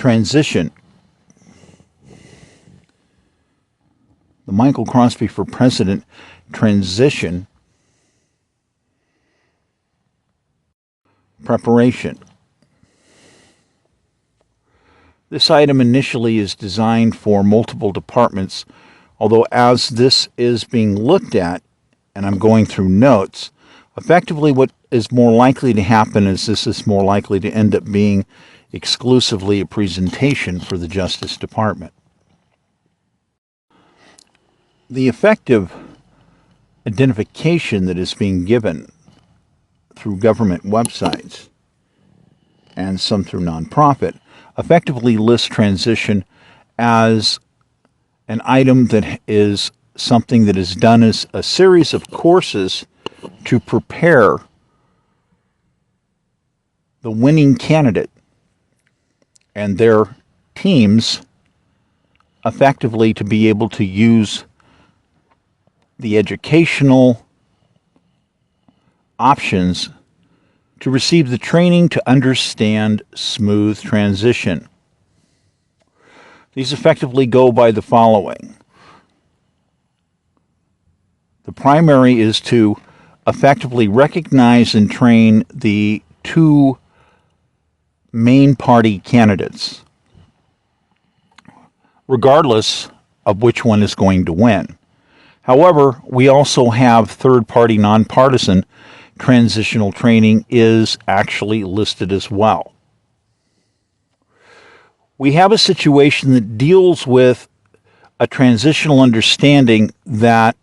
transition. The Michael Crosby for President transition preparation. This item initially is designed for multiple departments, although as this is being looked at, and I'm going through notes, effectively what is more likely to happen is this is more likely to end up being exclusively a presentation for the Justice Department. The effective identification that is being given through government websites and some through nonprofit effectively lists transition as an item that is something that is done as a series of courses to prepare the winning candidate and their teams effectively to be able to use the educational options to receive the training to understand smooth transition. These effectively go by the following. The primary is to effectively recognize and train the two main party candidates, regardless of which one is going to win. However, we also have third-party nonpartisan transitional training is actually listed as well. We have a situation that deals with a transitional understanding that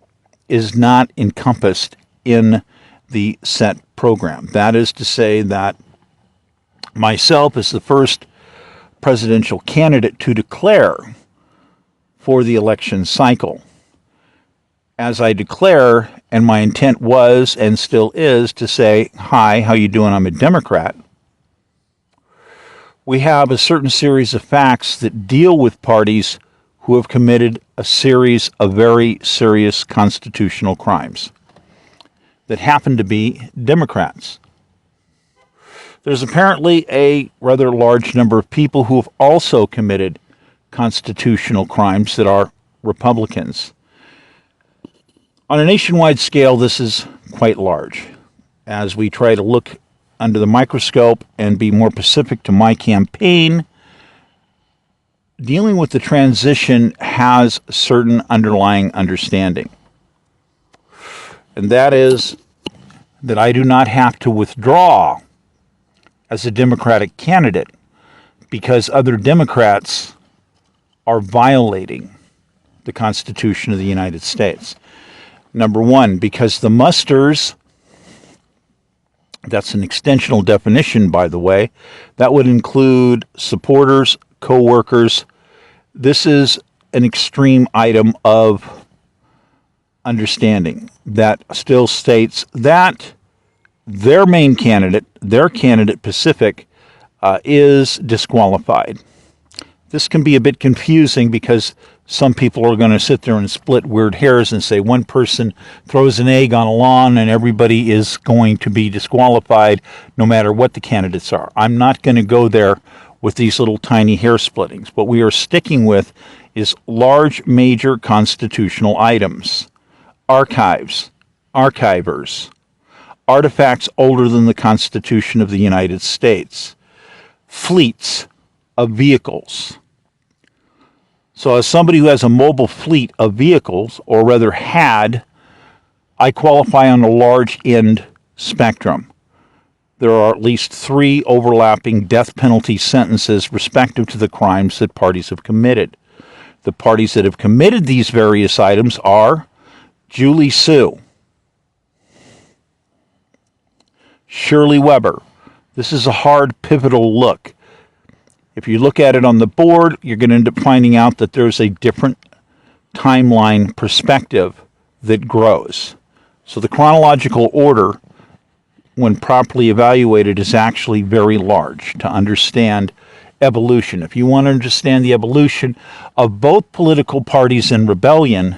is not encompassed in the set program. That is to say that myself as the first presidential candidate to declare for the election cycle, as I declare, and my intent was and still is to say, hi, how you doing? I'm a Democrat. We have a certain series of facts that deal with parties who have committed a series of very serious constitutional crimes that happen to be Democrats. There's apparently a rather large number of people who have also committed constitutional crimes that are Republicans. On a nationwide scale, this is quite large. As we try to look under the microscope and be more specific to my campaign, dealing with the transition has a certain underlying understanding. And that is that I do not have to withdraw as a Democratic candidate because other Democrats are violating the Constitution of the United States. Number one, because the musters, that's an extensional definition, by the way, that would include supporters, co-workers. This is an extreme item of understanding that still states that their main candidate, their candidate Pacific, is disqualified. This can be a bit confusing because some people are going to sit there and split weird hairs and say one person throws an egg on a lawn and everybody is going to be disqualified no matter what the candidates are. I'm not going to go there with these little tiny hair splittings. What we are sticking with is large, major constitutional items, archives, archivers, artifacts older than the Constitution of the United States, fleets of vehicles. So as somebody who has a mobile fleet of vehicles, or rather had, I qualify on a large end spectrum. There are at least 3 overlapping death penalty sentences respective to the crimes that parties have committed. The parties that have committed these various items are Julie Sue, Shirley Weber. This is a hard, pivotal look. If you look at it on the board, you're going to end up finding out that there's a different timeline perspective that grows. So the chronological order, when properly evaluated, is actually very large to understand evolution. If you want to understand the evolution of both political parties in rebellion,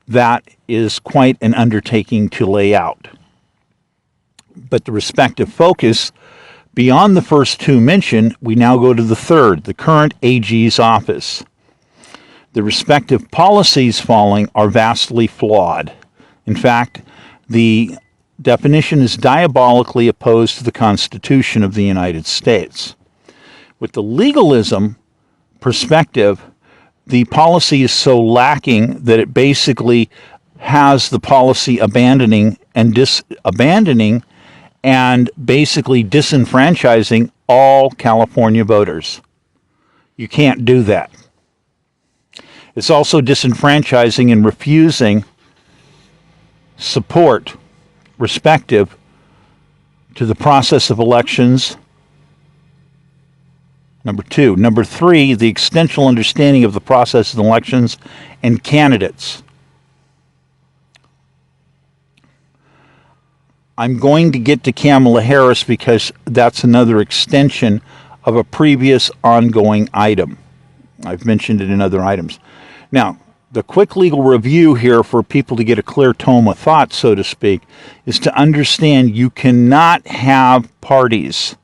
that is quite an undertaking to lay out. But the respective focus Beyond the first two mentioned, we now go to the third, the current AG's office. The respective policies following are vastly flawed. In fact, the definition is diabolically opposed to the Constitution of the United States. With the legalism perspective, the policy is so lacking that it basically has the policy abandoning and basically disenfranchising all California voters. You can't do that. It's also disenfranchising and refusing support respective to the process of elections. Number two. Number three, the extensional understanding of the process of elections and candidates. I'm going to get to Kamala Harris because that's another extension of a previous ongoing item. I've mentioned it in other items. Now, the quick legal review here for people to get a clear tone of thought, so to speak, is to understand you cannot have parties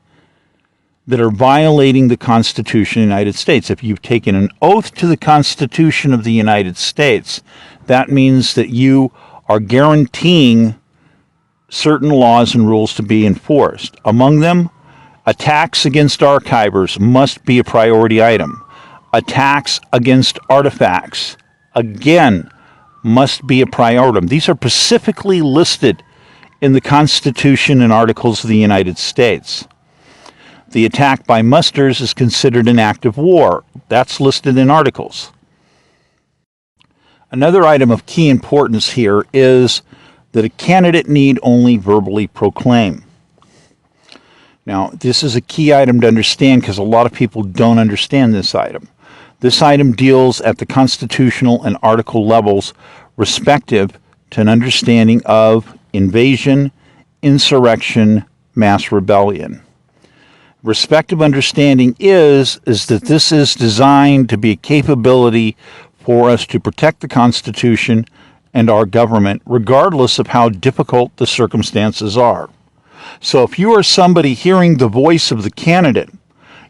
that are violating the Constitution of the United States. If you've taken an oath to the Constitution of the United States, that means that you are guaranteeing certain laws and rules to be enforced. Among them, attacks against archivers must be a priority item. Attacks against artifacts, again, must be a priority. These are specifically listed in the Constitution and Articles of the United States. The attack by musters is considered an act of war. That's listed in Articles. Another item of key importance here is that a candidate need only verbally proclaim. Now, this is a key item to understand because a lot of people don't understand this item. This item deals at the constitutional and article levels respective to an understanding of invasion, insurrection, mass rebellion. Respective understanding is that this is designed to be a capability for us to protect the Constitution and our government, regardless of how difficult the circumstances are. So if you are somebody hearing the voice of the candidate,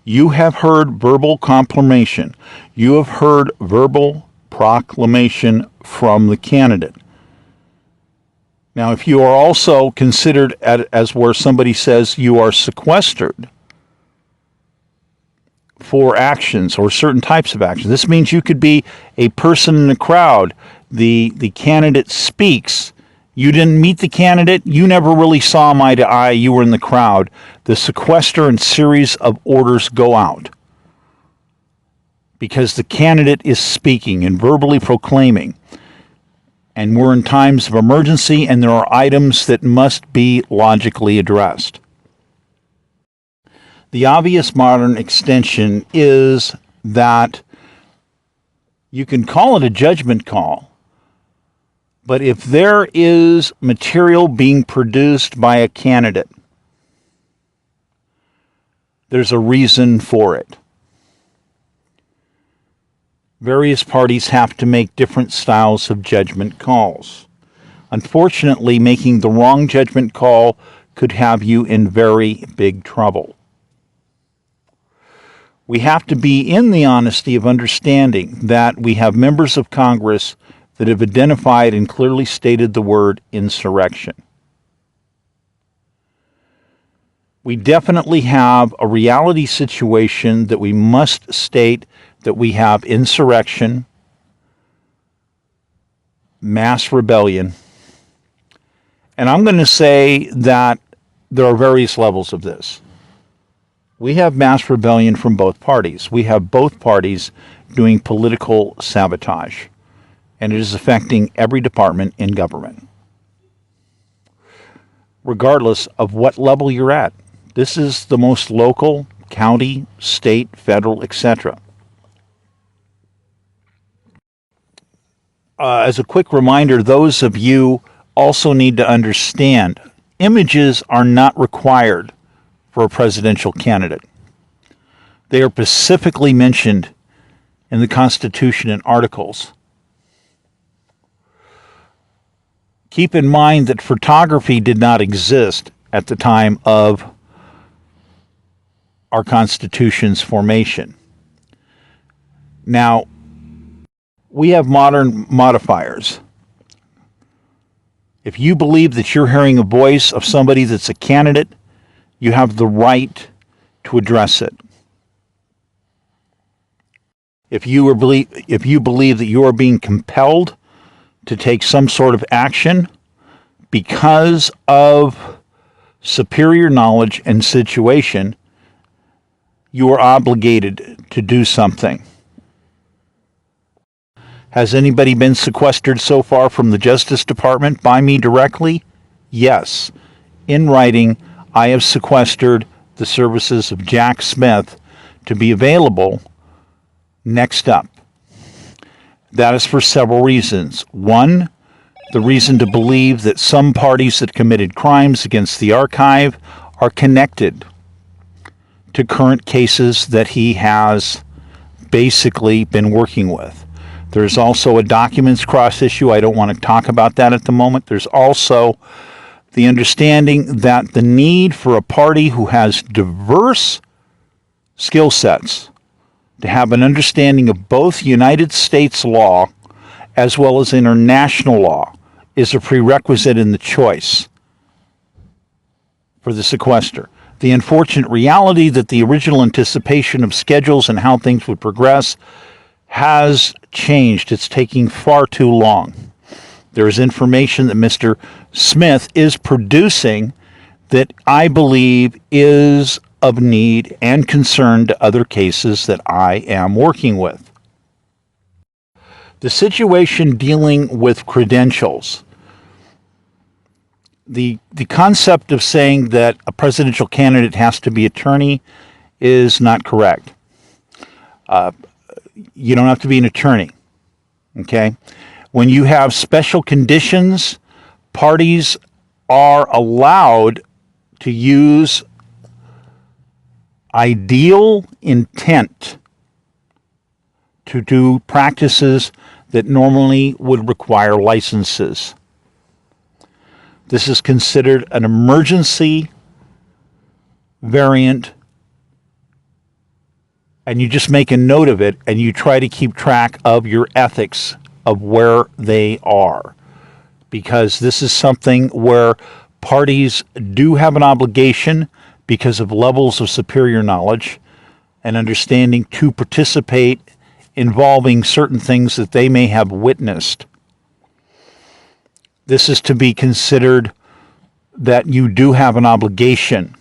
you have heard verbal proclamation. You have heard verbal proclamation from the candidate. Now, if you are also considered as where somebody says you are sequestered for actions or certain types of actions, this means you could be a person in the crowd. The candidate speaks. You didn't meet the candidate. You never really saw him eye to eye. You were in the crowd. The sequester and series of orders go out because the candidate is speaking and verbally proclaiming. And we're in times of emergency, and there are items that must be logically addressed. The obvious modern extension is that you can call it a judgment call, but if there is material being produced by a candidate, there's a reason for it. Various parties have to make different styles of judgment calls. Unfortunately, making the wrong judgment call could have you in very big trouble. We have to be in the honesty of understanding that we have members of Congress that have identified and clearly stated the word insurrection. We definitely have a reality situation that we must state that we have insurrection, mass rebellion, and I'm going to say that there are various levels of this. We have mass rebellion from both parties. We have both parties doing political sabotage, and it is affecting every department in government, regardless of what level you're at. This is the most local, county, state, federal, etc. As a quick reminder, those of you also need to understand, images are not required for a presidential candidate. They are specifically mentioned in the Constitution and Articles. Keep in mind that photography did not exist at the time of our Constitution's formation. Now, we have modern modifiers. If you believe that you're hearing a voice of somebody that's a candidate, you have the right to address it. If you believe that you are being compelled to take some sort of action because of superior knowledge and situation, you are obligated to do something. Has anybody been sequestered so far from the Justice Department by me directly? Yes. In writing, I have sequestered the services of Jack Smith to be available next up. That is for several reasons. One, the reason to believe that some parties that committed crimes against the archive are connected to current cases that he has basically been working with. There's also a documents cross issue. I don't want to talk about that at the moment. There's also the understanding that the need for a party who has diverse skill sets to have an understanding of both United States law as well as international law is a prerequisite in the choice for the sequester. The unfortunate reality that the original anticipation of schedules and how things would progress has changed. It's taking far too long. There is information that Mr. Smith is producing that I believe is of need and concern to other cases that I am working with. The situation dealing with credentials. The concept of saying that a presidential candidate has to be attorney is not correct. You don't have to be an attorney, okay? When you have special conditions, parties are allowed to use ideal intent to do practices that normally would require licenses. This is considered an emergency variant, and you just make a note of it and you try to keep track of your ethics of where they are, because this is something where parties do have an obligation because of levels of superior knowledge and understanding to participate involving certain things that they may have witnessed. This is to be considered that you do have an obligation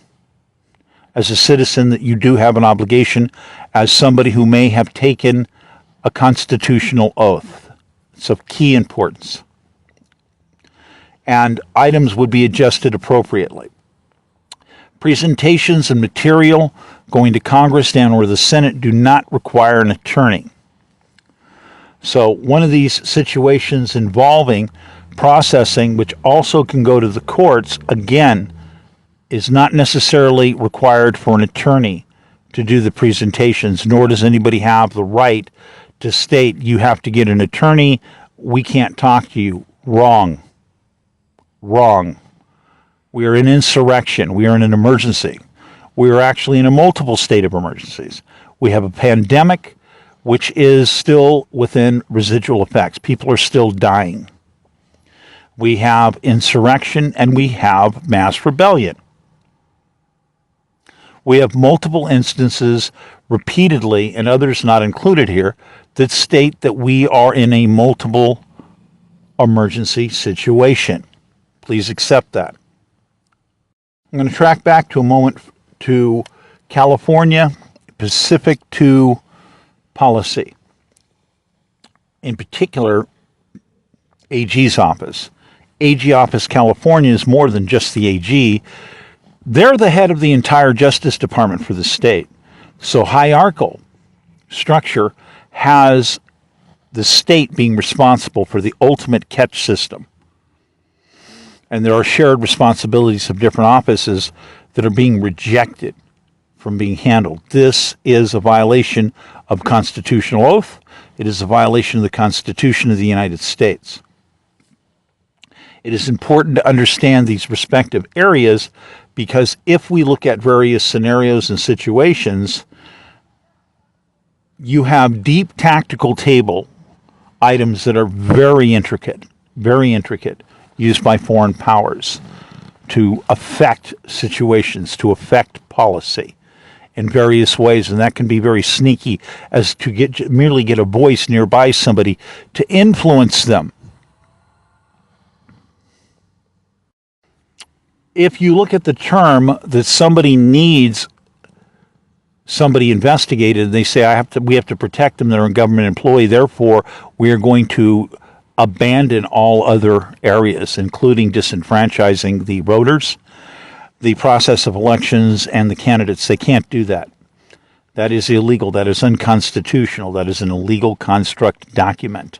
as a citizen, that you do have an obligation as somebody who may have taken a constitutional oath. It's of key importance. And items would be adjusted appropriately. Presentations and material going to Congress and or the Senate do not require an attorney. So one of these situations involving processing, which also can go to the courts, again, is not necessarily required for an attorney to do the presentations, nor does anybody have the right to state you have to get an attorney, we can't talk to you. Wrong. Wrong. We are in insurrection. We are in an emergency. We are actually in a multiple state of emergencies. We have a pandemic, which is still within residual effects. People are still dying. We have insurrection, and we have mass rebellion. We have multiple instances repeatedly, and others not included here, that state that we are in a multiple emergency situation. Please accept that. I'm going to track back to a moment to California, specific to policy. In particular, AG's office. AG Office California is more than just the AG. They're the head of the entire Justice Department for the state. So hierarchical structure has the state being responsible for the ultimate catch system. And there are shared responsibilities of different offices that are being rejected from being handled. This is a violation of constitutional oath. It is a violation of the Constitution of the United States. It is important to understand these respective areas Because if we look at various scenarios and situations, you have deep tactical table items that are very intricate, used by foreign powers to affect situations, to affect policy in various ways, and that can be very sneaky, as to merely get a voice nearby somebody to influence them. If you look at the term that somebody needs somebody investigated, they say we have to protect them, they're a government employee, therefore we are going to abandon all other areas, including disenfranchising the voters, the process of elections, and the candidates. They can't do that. That is illegal. That is unconstitutional. That is an illegal construct document.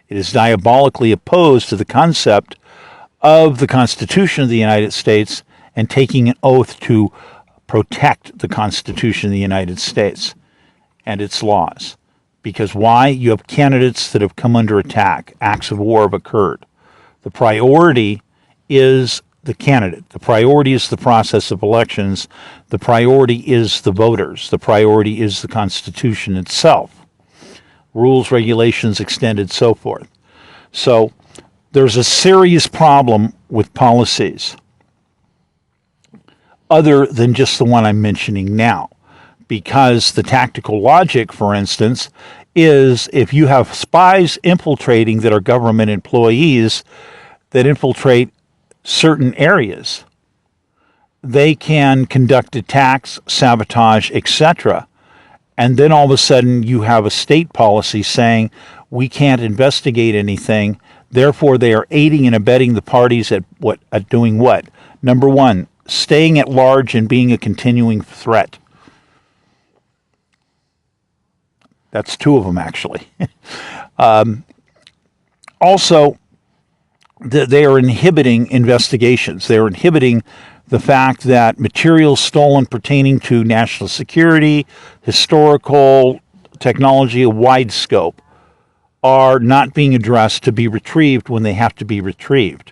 It is diabolically opposed to the concept of the Constitution of the United States and taking an oath to protect the Constitution of the United States and its laws. Because why? You have candidates that have come under attack. Acts of war have occurred. The priority is the candidate. The priority is the process of elections. The priority is the voters. The priority is the Constitution itself. Rules, regulations, extended, so forth. So there's a serious problem with policies other than just the one I'm mentioning now. Because the tactical logic, for instance, is if you have spies infiltrating that are government employees that infiltrate certain areas, they can conduct attacks, sabotage, etc. And then all of a sudden you have a state policy saying we can't investigate anything, therefore they are aiding and abetting the parties at doing what? Number one, staying at large and being a continuing threat. That's two of them, actually. Also, they are inhibiting investigations. They are inhibiting the fact that materials stolen pertaining to national security, historical, technology, a wide scope, are not being addressed to be retrieved when they have to be retrieved.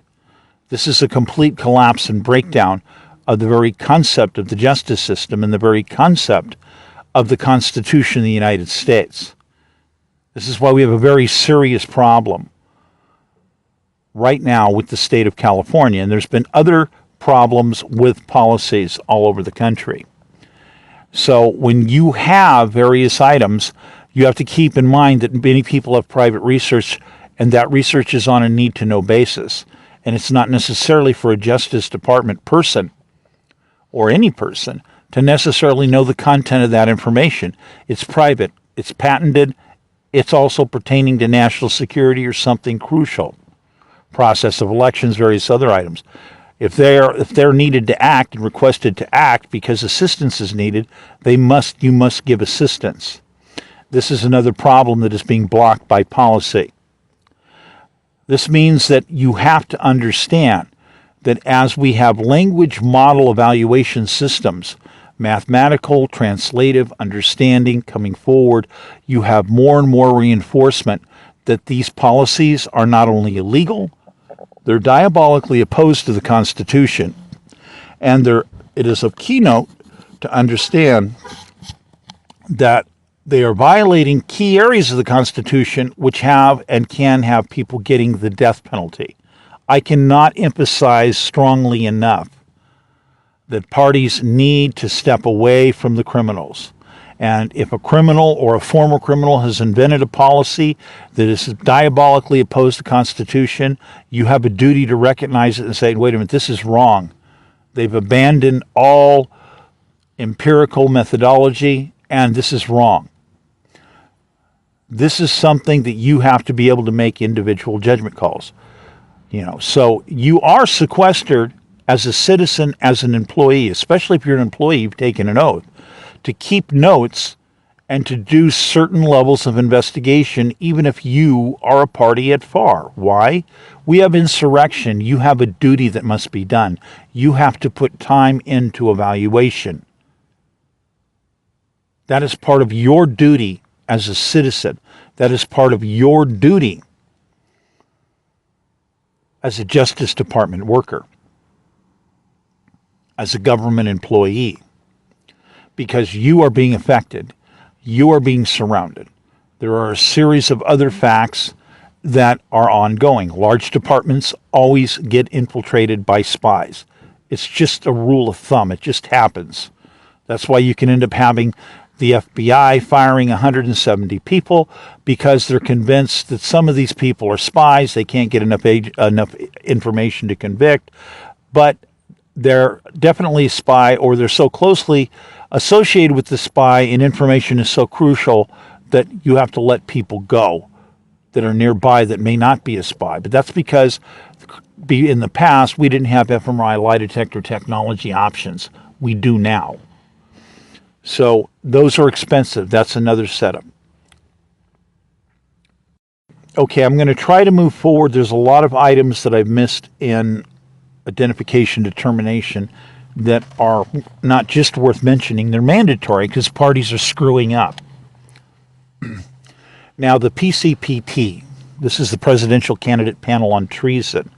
This is a complete collapse and breakdown of the very concept of the justice system and the very concept of the Constitution of the United States. This is why we have a very serious problem right now with the state of California, and there's been other problems with policies all over the country. So when you have various items, you have to keep in mind that many people have private research, and that research is on a need-to-know basis, and it's not necessarily for a Justice Department person or any person to necessarily know the content of that information. It's private, it's patented, it's also pertaining to national security or something crucial. Process of elections, various other items. If they're needed to act and requested to act because assistance is needed, you must give assistance. This is another problem that is being blocked by policy. This means that you have to understand that as we have language model evaluation systems, mathematical, translative, understanding coming forward, you have more and more reinforcement that these policies are not only illegal, they're diabolically opposed to the Constitution, and it is of keynote to understand that they are violating key areas of the Constitution which have and can have people getting the death penalty. I cannot emphasize strongly enough that parties need to step away from the criminals. And if a criminal or a former criminal has invented a policy that is diabolically opposed to the Constitution, you have a duty to recognize it and say, wait a minute, this is wrong. They've abandoned all empirical methodology, and this is wrong. This is something that you have to be able to make individual judgment calls. So you are sequestered as a citizen, as an employee, especially if you're an employee, you've taken an oath, to keep notes and to do certain levels of investigation, even if you are a party at FAR. Why? We have insurrection. You have a duty that must be done. You have to put time into evaluation. That is part of your duty as a citizen. That is part of your duty as a Justice Department worker. as a government employee, because you are being affected. You are being surrounded. There are a series of other facts that are ongoing. Large departments always get infiltrated by spies. It's just a rule of thumb. It just happens. That's why you can end up having the FBI firing 170 people, because they're convinced that some of these people are spies. They can't get enough information to convict, but they're definitely a spy, or they're so closely associated with the spy and information is so crucial that you have to let people go that are nearby that may not be a spy. But that's because in the past we didn't have fMRI lie detector technology options. We do now. So those are expensive. That's another setup. Okay, I'm going to try to move forward. There's a lot of items that I've missed in identification determination that are not just worth mentioning. They're mandatory because parties are screwing up. Now, the PCPT, this is the Presidential Candidate Panel on Treason.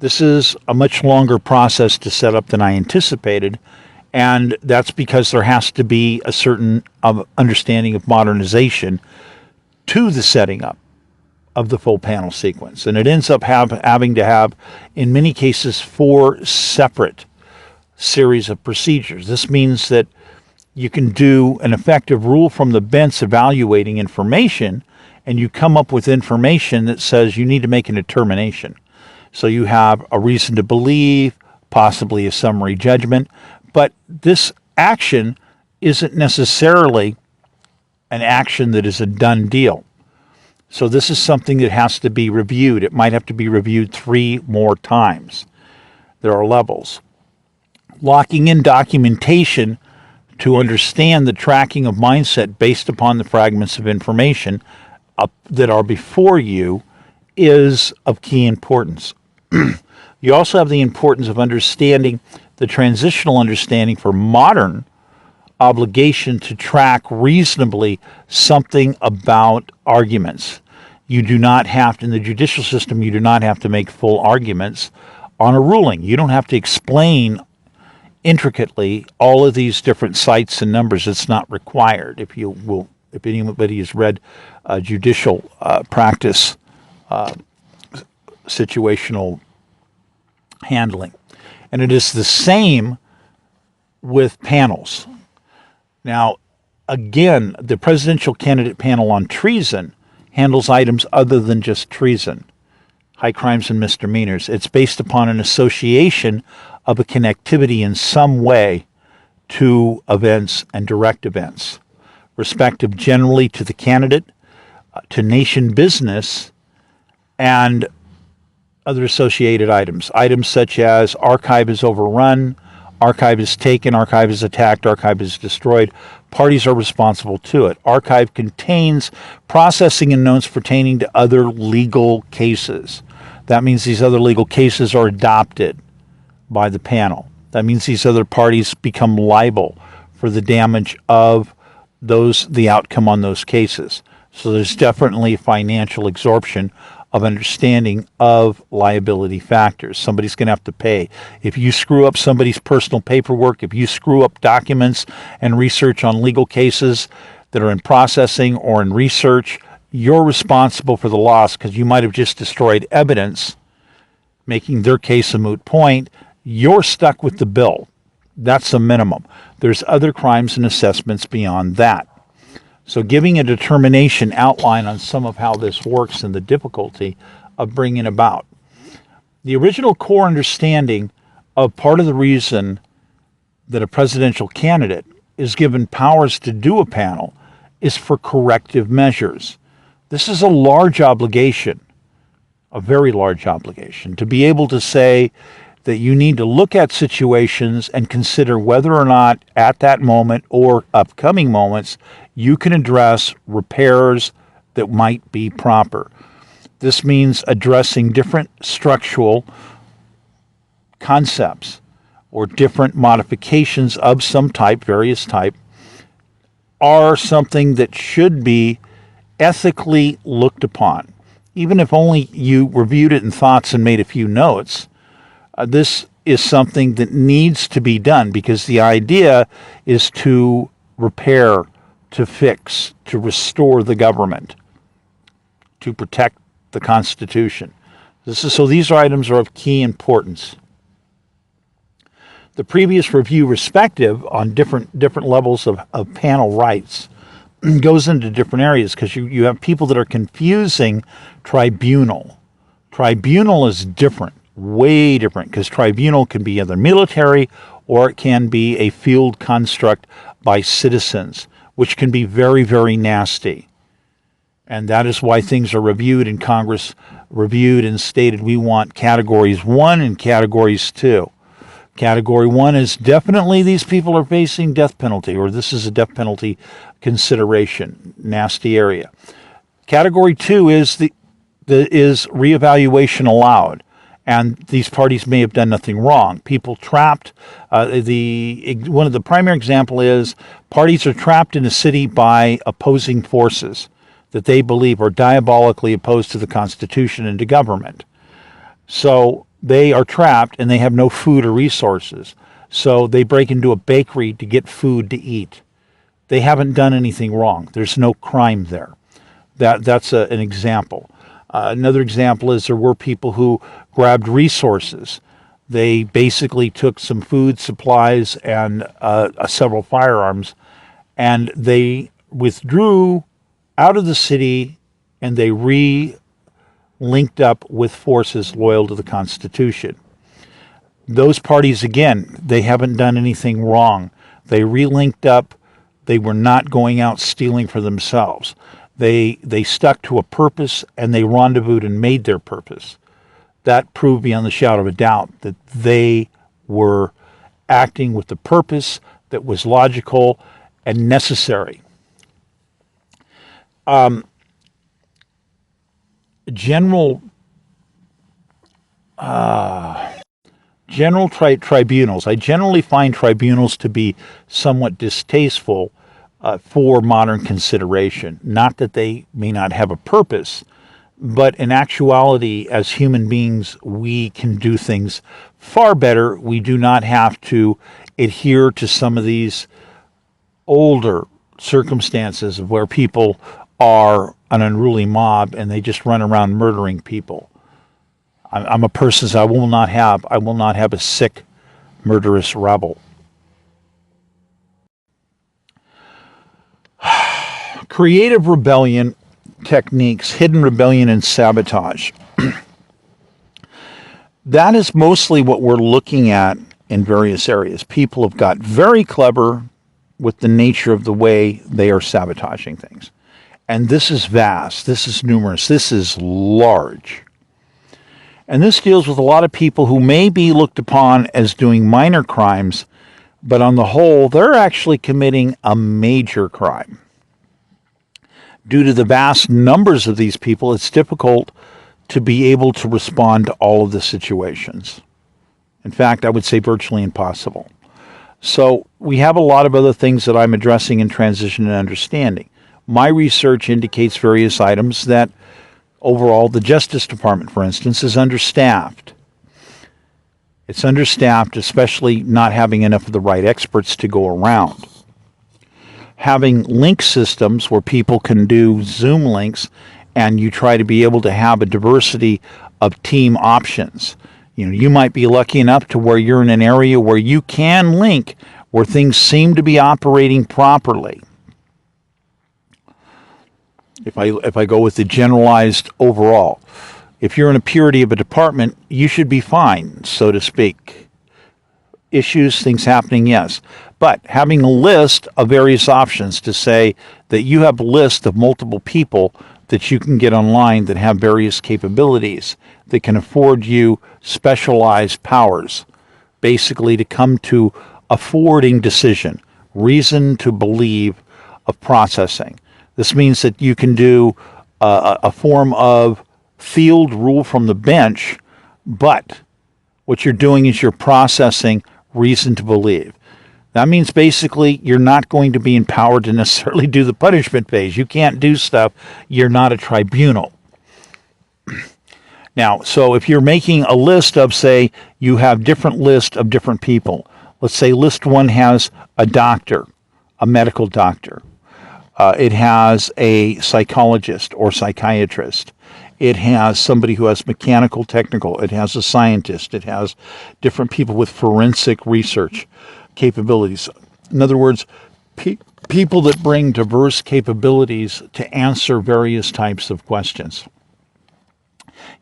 This is a much longer process to set up than I anticipated, and that's because there has to be a certain understanding of modernization to the setting up of the full panel sequence. And it ends up having to have, in many cases, 4 separate series of procedures. This means that you can do an effective rule from the bench evaluating information, and you come up with information that says you need to make a determination. So you have a reason to believe, possibly a summary judgment, but this action isn't necessarily an action that is a done deal. So this is something that has to be reviewed. It might have to be reviewed 3 more times. There are levels. Locking in documentation to understand the tracking of mindset based upon the fragments of information that are before you is of key importance. You also have the importance of understanding the transitional understanding for modern obligation to track reasonably something about arguments. You do not have to, in the judicial system, you do not have to make full arguments on a ruling. You don't have to explain intricately all of these different sites and numbers. It's not required. If anybody has read judicial practice, situational handling. And it is the same with panels. Now, again, the Presidential Candidate Panel on Treason handles items other than just treason, high crimes and misdemeanors. It's based upon an association of a connectivity in some way to events and direct events, respective generally to the candidate, to nation business, and other associated items. Items such as archive is overrun, archive is taken, archive is attacked, archive is destroyed. Parties are responsible to it. Archive contains processing and notes pertaining to other legal cases. That means these other legal cases are adopted by the panel. That means these other parties become liable for the damage of the outcome on those cases. So there's definitely financial absorption of understanding of liability factors. Somebody's going to have to pay. If you screw up somebody's personal paperwork, if you screw up documents and research on legal cases that are in processing or in research, you're responsible for the loss because you might have just destroyed evidence, making their case a moot point. You're stuck with the bill. That's the minimum. There's other crimes and assessments beyond that. So giving a determination outline on some of how this works and the difficulty of bringing about. The original core understanding of part of the reason that a presidential candidate is given powers to do a panel is for corrective measures. This is a large obligation, a very large obligation, to be able to say that you need to look at situations and consider whether or not at that moment or upcoming moments you can address repairs that might be proper. This means addressing different structural concepts or different modifications of some type, various type, are something that should be ethically looked upon. Even if only you reviewed it in thoughts and made a few notes, this is something that needs to be done, because the idea is to repair, to fix, to restore the government, to protect the Constitution. So these items are of key importance. The previous review respective on different levels of panel rights goes into different areas, because you have people that are confusing tribunal. Tribunal is different, way different, because tribunal can be either military or it can be a field construct by citizens, which can be very, very nasty. And that is why things are reviewed in Congress, reviewed and stated we want categories 1 and categories 2. Category 1 is definitely these people are facing death penalty, or this is a death penalty consideration, nasty area. Category 2 is is reevaluation allowed, and these parties may have done nothing wrong. People trapped. One of the primary example is parties are trapped in a city by opposing forces that they believe are diabolically opposed to the Constitution and to government. So they are trapped and they have no food or resources. So they break into a bakery to get food to eat. They haven't done anything wrong. There's no crime there. That's an example. Another example is there were people who grabbed resources. They basically took some food supplies and several firearms, and they withdrew out of the city, and they linked up with forces loyal to the Constitution. Those parties, again, they haven't done anything wrong. They relinked up. They were not going out stealing for themselves. They stuck to a purpose, and they rendezvoused and made their purpose. That proved beyond the shadow of a doubt that they were acting with the purpose that was logical and necessary. General tribunals. I generally find tribunals to be somewhat distasteful for modern consideration. Not that they may not have a purpose, but in actuality, as human beings, we can do things far better. We do not have to adhere to some of these older circumstances of where people are an unruly mob and they just run around murdering people. I'm a person, so I will not have a sick, murderous rebel. Creative rebellion techniques, hidden rebellion, and sabotage. That is mostly what we're looking at in various areas. People have got very clever with the nature of the way they are sabotaging things. And this is vast, this is numerous, this is large. And this deals with a lot of people who may be looked upon as doing minor crimes, but on the whole, they're actually committing a major crime. Due to the vast numbers of these people, it's difficult to be able to respond to all of the situations. In fact, I would say virtually impossible. So we have a lot of other things that I'm addressing in transition and understanding. My research indicates various items that overall the Justice Department, for instance, is understaffed. It's understaffed, especially not having enough of the right experts to go around. Having link systems where people can do Zoom links and you try to be able to have a diversity of team options. You might be lucky enough to where you're in an area where you can link, where things seem to be operating properly. If I go with the generalized overall, if you're in a purity of a department, you should be fine, so to speak. Issues, things happening, yes. But having a list of various options to say that you have a list of multiple people that you can get online that have various capabilities that can afford you specialized powers, basically to come to a forwarding decision, reason to believe of processing. This means that you can do a form of field rule from the bench, but what you're doing is you're processing reason to believe. That means basically you're not going to be empowered to necessarily do the punishment phase. You can't do stuff. You're not a tribunal. Now, so if you're making a list of, say, you have different list of different people. Let's say list one has a doctor, a medical doctor. It has a psychologist or psychiatrist. It has somebody who has mechanical technical. It has a scientist. It has different people with forensic research capabilities. In other words, people that bring diverse capabilities to answer various types of questions.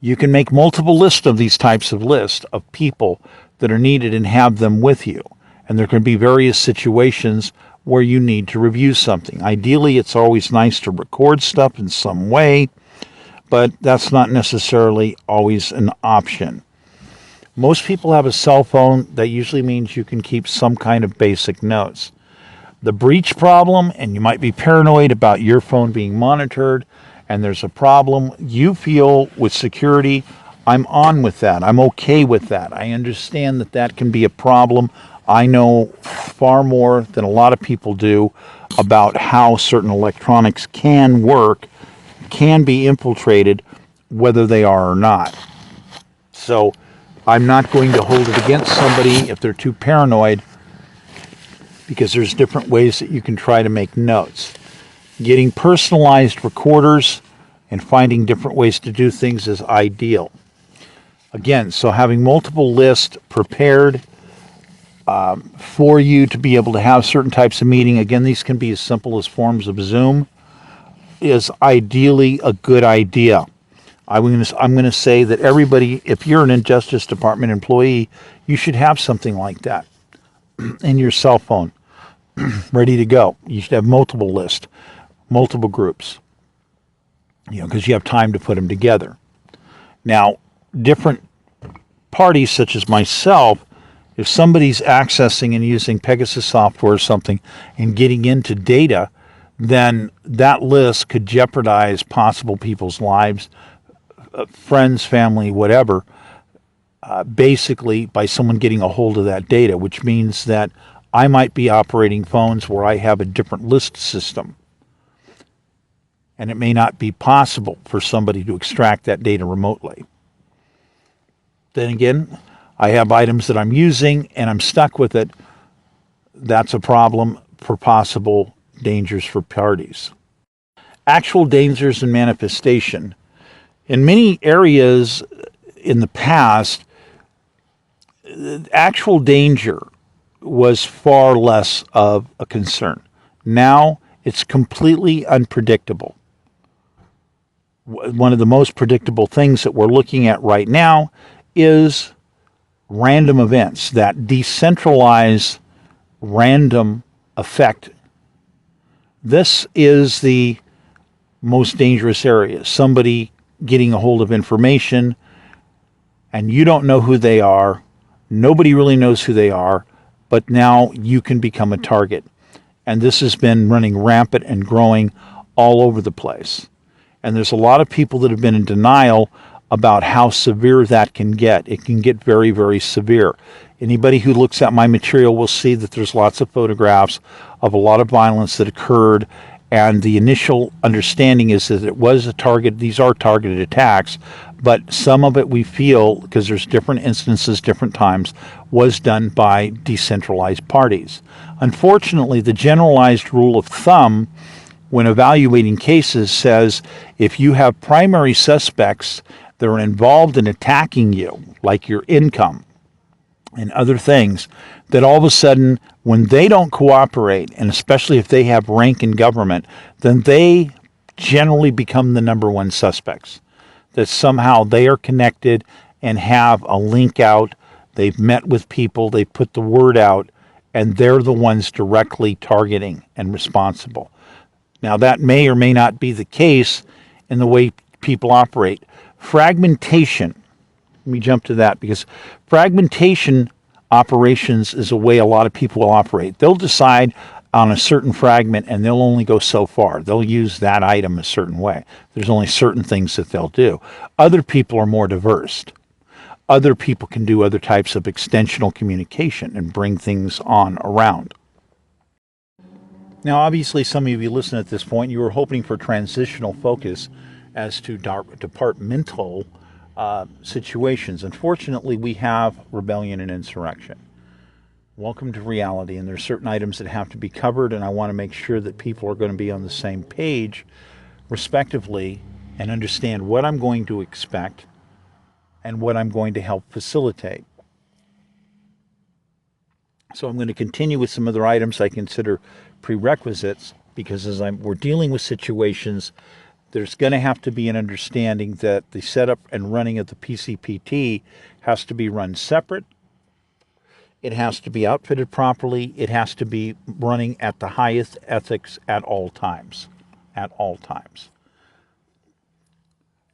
You can make multiple lists of these types of lists of people that are needed and have them with you. And there can be various situations where you need to review something. Ideally, it's always nice to record stuff in some way, but that's not necessarily always an option. Most people have a cell phone. That usually means you can keep some kind of basic notes. The breach problem, and you might be paranoid about your phone being monitored, and there's a problem, you feel with security, I'm on with that. I'm okay with that. I understand that that can be a problem. I know far more than a lot of people do about how certain electronics can work, can be infiltrated, whether they are or not. So I'm not going to hold it against somebody if they're too paranoid, because there's different ways that you can try to make notes. Getting personalized recorders and finding different ways to do things is ideal. Again, so having multiple lists prepared for you to be able to have certain types of meeting, again, these can be as simple as forms of Zoom, is ideally a good idea. I'm going to say that everybody, if you're an Justice Department employee, you should have something like that in your cell phone, ready to go. You should have multiple lists, multiple groups, because you have time to put them together. Now, different parties, such as myself, if somebody's accessing and using Pegasus software or something and getting into data, then that list could jeopardize possible people's lives, friends, family, whatever, basically by someone getting a hold of that data, which means that I might be operating phones where I have a different list system. And it may not be possible for somebody to extract that data remotely. Then again, I have items that I'm using and I'm stuck with it. That's a problem for possible dangers for parties. Actual dangers and manifestation. In many areas in the past, actual danger was far less of a concern. Now it's completely unpredictable. One of the most predictable things that we're looking at right now is random events, that decentralized random effect. This is the most dangerous area. Somebody getting a hold of information and you don't know who they are. Nobody really knows who they are, but now you can become a target. And this has been running rampant and growing all over the place. And there's a lot of people that have been in denial about how severe that can get. It can get very, very severe. Anybody who looks at my material will see that there's lots of photographs of a lot of violence that occurred, and the initial understanding is that it was a target. These are targeted attacks, but some of it we feel, because there's different instances, different times, was done by decentralized parties. Unfortunately, the generalized rule of thumb when evaluating cases says if you have primary suspects that are involved in attacking you, like your income and other things, that all of a sudden, when they don't cooperate, and especially if they have rank in government, then they generally become the number one suspects. That somehow they are connected and have a link out, they've met with people, they put the word out, and they're the ones directly targeting and responsible. Now, that may or may not be the case in the way people operate. Fragmentation. Let me jump to that, because fragmentation operations is a way a lot of people will operate. They'll decide on a certain fragment and they'll only go so far. They'll use that item a certain way. There's only certain things that they'll do. Other people are more diverse. Other people can do other types of extensional communication and bring things on around. Now, obviously, some of you listen at this point, you were hoping for transitional focus as to departmental situations. Unfortunately, we have rebellion and insurrection. Welcome to reality, and there's certain items that have to be covered, and I want to make sure that people are going to be on the same page, respectively, and understand what I'm going to expect and what I'm going to help facilitate. So I'm going to continue with some other items I consider prerequisites, because we're dealing with situations, there's going to have to be an understanding that the setup and running of the PCPT has to be run separate. It has to be outfitted properly. It has to be running at the highest ethics at all times. At all times.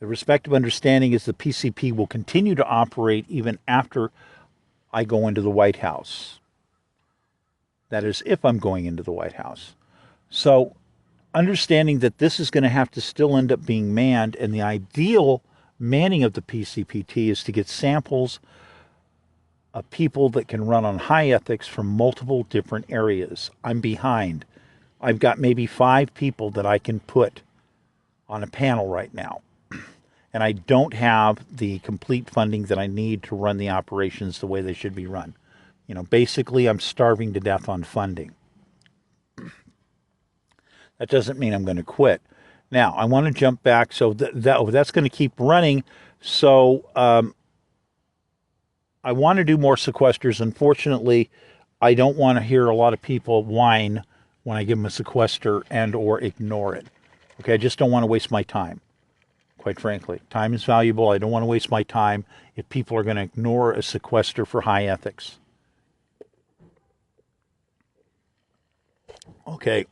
The respective understanding is the PCP will continue to operate even after I go into the White House. That is, if I'm going into the White House. So, understanding that this is going to have to still end up being manned, and the ideal manning of the PCPT is to get samples of people that can run on high ethics from multiple different areas. I'm behind. I've got maybe 5 people that I can put on a panel right now. And I don't have the complete funding that I need to run the operations the way they should be run. Basically, I'm starving to death on funding. That doesn't mean I'm going to quit. Now, I want to jump back. So that's going to keep running. So I want to do more sequesters. Unfortunately, I don't want to hear a lot of people whine when I give them a sequester and or ignore it. Okay, I just don't want to waste my time. Quite frankly, time is valuable. I don't want to waste my time if people are going to ignore a sequester for high ethics. Okay.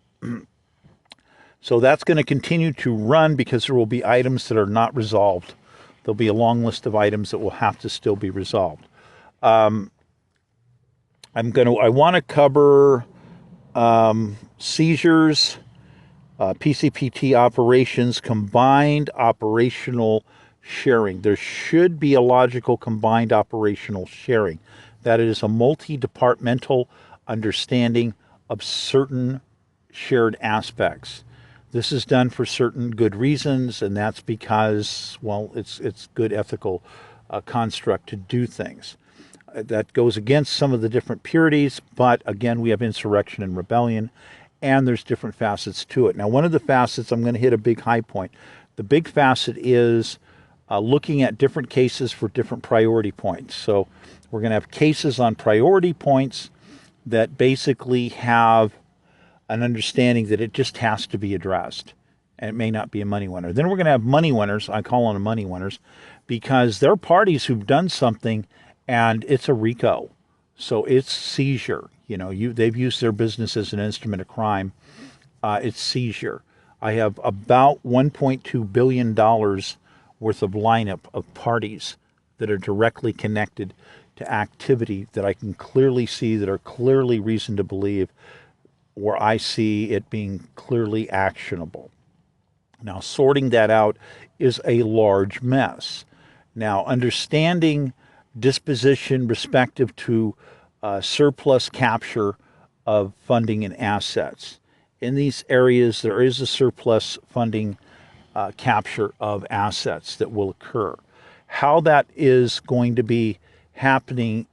So that's going to continue to run because there will be items that are not resolved. There'll be a long list of items that will have to still be resolved. I want to cover seizures, PCPT operations, combined operational sharing. There should be a logical combined operational sharing. That is a multi-departmental understanding of certain shared aspects. This is done for certain good reasons, and that's because, well, it's good ethical construct to do things. That goes against some of the different purities, but again, we have insurrection and rebellion, and there's different facets to it. Now, one of the facets, I'm going to hit a big high point. The big facet is looking at different cases for different priority points. So we're going to have cases on priority points that basically have an understanding that it just has to be addressed, and it may not be a money winner. Then we're going to have money winners. I call them money winners because they're parties who've done something and it's a RICO. So it's seizure. They've used their business as an instrument of crime. It's seizure. I have about $1.2 billion worth of lineup of parties that are directly connected to activity that I can clearly see, that are clearly reason to believe, where I see it being clearly actionable. Now, sorting that out is a large mess. Now, understanding disposition respective to surplus capture of funding and assets. In these areas, there is a surplus funding capture of assets that will occur. How that is going to be happening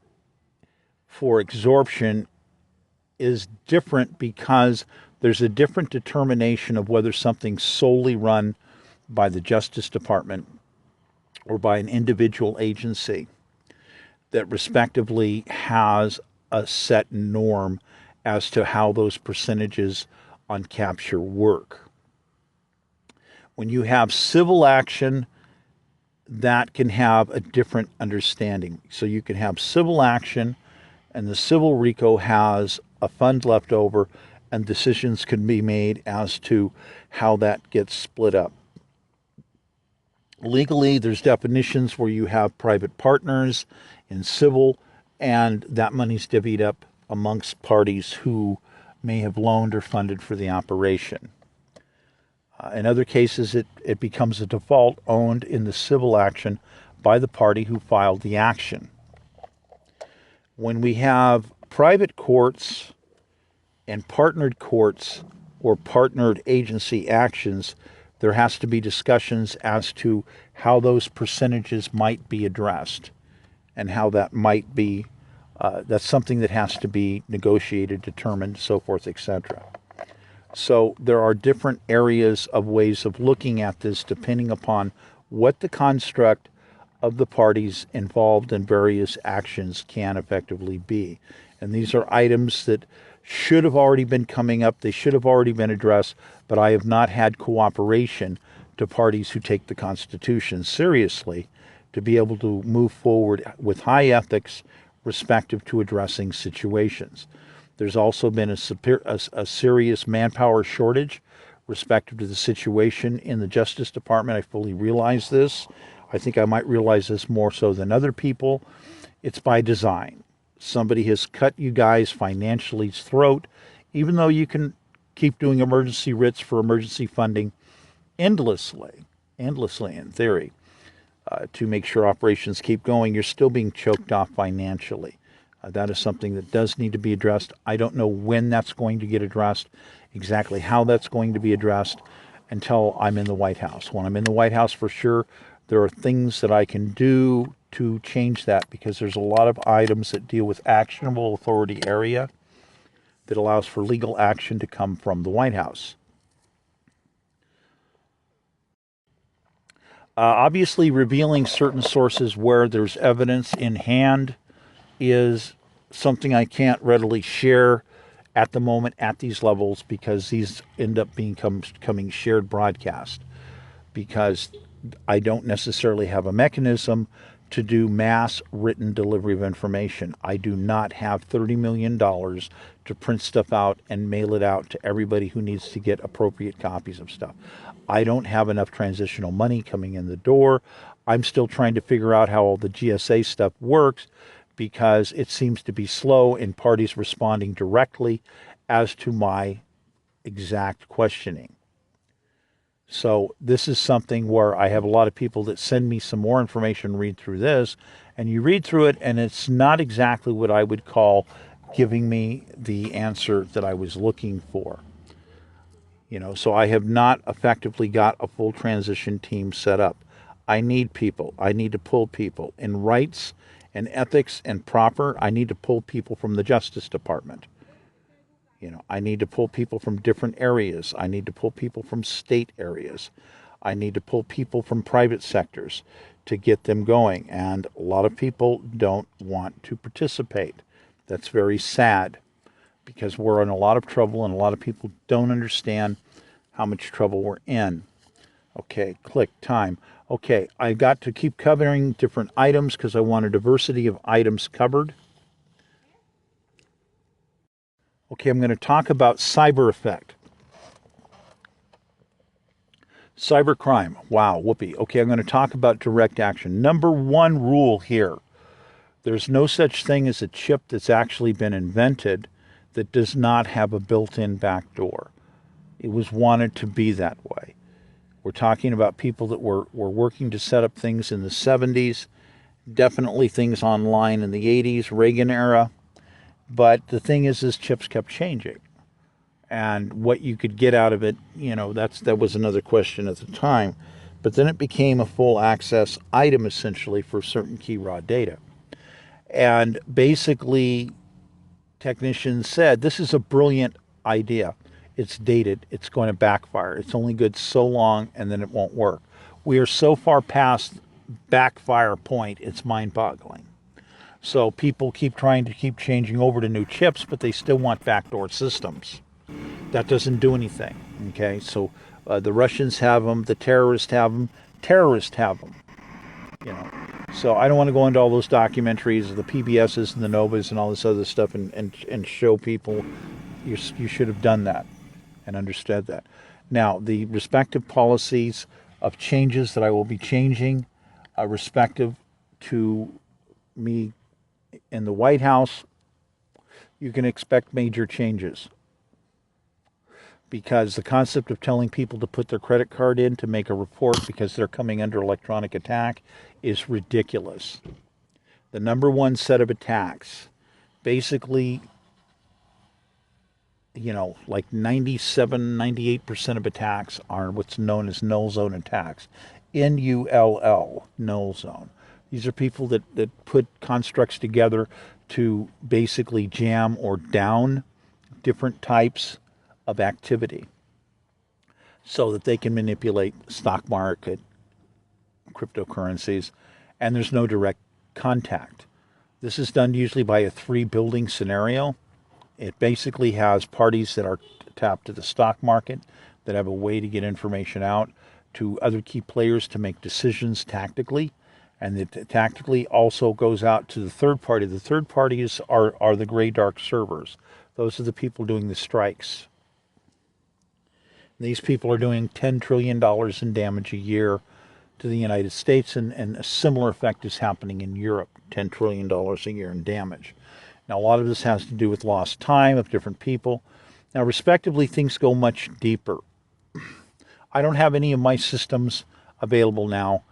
for absorption is different because there's a different determination of whether something's solely run by the Justice Department or by an individual agency that respectively has a set norm as to how those percentages on capture work. When you have civil action, that can have a different understanding. So you can have civil action, and the civil RICO has a fund left over, and decisions can be made as to how that gets split up. Legally, there's definitions where you have private partners in civil, and that money's divvied up amongst parties who may have loaned or funded for the operation. In other cases, it becomes a default owned in the civil action by the party who filed the action. When we have private courts and partnered courts or partnered agency actions, there has to be discussions as to how those percentages might be addressed and how that might be, that's something that has to be negotiated, determined, so forth, etc. So there are different areas of ways of looking at this depending upon what the construct of the parties involved in various actions can effectively be. And these are items that should have already been coming up, they should have already been addressed, but I have not had cooperation to parties who take the Constitution seriously to be able to move forward with high ethics respective to addressing situations. There's also been a serious manpower shortage respective to the situation in the Justice Department. I fully realize this. I think I might realize this more so than other people. It's by design. Somebody has cut you guys financially's throat, even though you can keep doing emergency writs for emergency funding endlessly in theory, to make sure operations keep going. You're still being choked off financially. That is something that does need to be addressed. I don't know when that's going to get addressed, exactly how that's going to be addressed until I'm in the White House. When I'm in the White House, for sure, there are things that I can do to change that, because there's a lot of items that deal with actionable authority area that allows for legal action to come from the White House. Obviously, revealing certain sources where there's evidence in hand is something I can't readily share at the moment at these levels, because these end up becoming shared broadcast, because I don't necessarily have a mechanism to do mass written delivery of information. I do not have $30 million to print stuff out and mail it out to everybody who needs to get appropriate copies of stuff. I don't have enough transitional money coming in the door. I'm still trying to figure out how all the GSA stuff works, because it seems to be slow in parties responding directly as to my exact questioning. So this is something where I have a lot of people that send me some more information, read through this, and you read through it, and it's not exactly what I would call giving me the answer that I was looking for. So I have not effectively got a full transition team set up. I need people. I need to pull people in rights and ethics and proper. I need to pull people from the Justice Department. I need to pull people from different areas. I need to pull people from state areas. I need to pull people from private sectors to get them going. And a lot of people don't want to participate. That's very sad, because we're in a lot of trouble and a lot of people don't understand how much trouble we're in. Okay, click time. Okay, I got to keep covering different items because I want a diversity of items covered. Okay, I'm going to talk about cyber effect. Cybercrime. Wow, whoopee. Okay, I'm going to talk about direct action. Number one rule here: there's no such thing as a chip that's actually been invented that does not have a built-in backdoor. It was wanted to be that way. We're talking about people that were working to set up things in the 70s, definitely things online in the 80s, Reagan era. But the thing is, chips kept changing. And what you could get out of it, that was another question at the time. But then it became a full access item, essentially, for certain key raw data. And basically, technicians said, this is a brilliant idea. It's dated. It's going to backfire. It's only good so long, and then it won't work. We are so far past backfire point, it's mind-boggling. So people keep trying to keep changing over to new chips, but they still want backdoor systems. That doesn't do anything. Okay, so the Russians have them, the terrorists have them, So I don't want to go into all those documentaries, the PBSs and the Novas and all this other stuff, and show people you should have done that and understood that. Now, the respective policies of changes that I will be changing, respective to me in the White House, you can expect major changes, because the concept of telling people to put their credit card in to make a report because they're coming under electronic attack is ridiculous. The number one set of attacks basically like 97, 98% of attacks are what's known as null zone attacks. Null, null zone. These are people that put constructs together to basically jam or down different types of activity so that they can manipulate stock market, cryptocurrencies, and there's no direct contact. This is done usually by a 3 building scenario. It basically has parties that are tapped to the stock market that have a way to get information out to other key players to make decisions tactically. And it tactically also goes out to the third party. The third parties are the gray dark servers. Those are the people doing the strikes. These people are doing $10 trillion in damage a year to the United States, and a similar effect is happening in Europe, $10 trillion a year in damage. Now, a lot of this has to do with lost time of different people. Now, respectively, things go much deeper. I don't have any of my systems available now.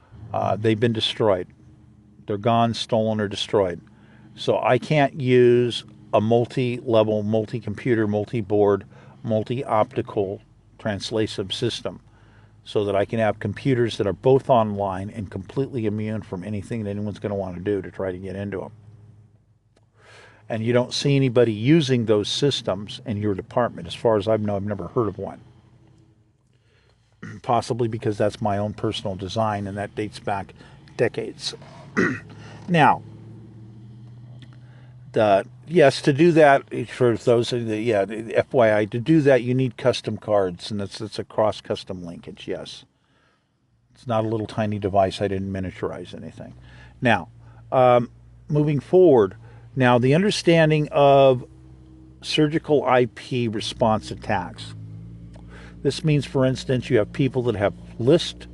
They've been destroyed. They're gone, stolen, or destroyed. So I can't use a multi-level, multi-computer, multi-board, multi-optical translative system so that I can have computers that are both online and completely immune from anything that anyone's going to want to do to try to get into them. And you don't see anybody using those systems in your department. As far as I know, I've never heard of one. Possibly because that's my own personal design, and that dates back decades. Now, yes, to do that, for those, FYI, to do that, you need custom cards, and it's a cross-custom linkage, yes. It's not a little tiny device. I didn't miniaturize anything. Now, moving forward, now the understanding of surgical IP response attacks. This means, for instance, you have people that have lists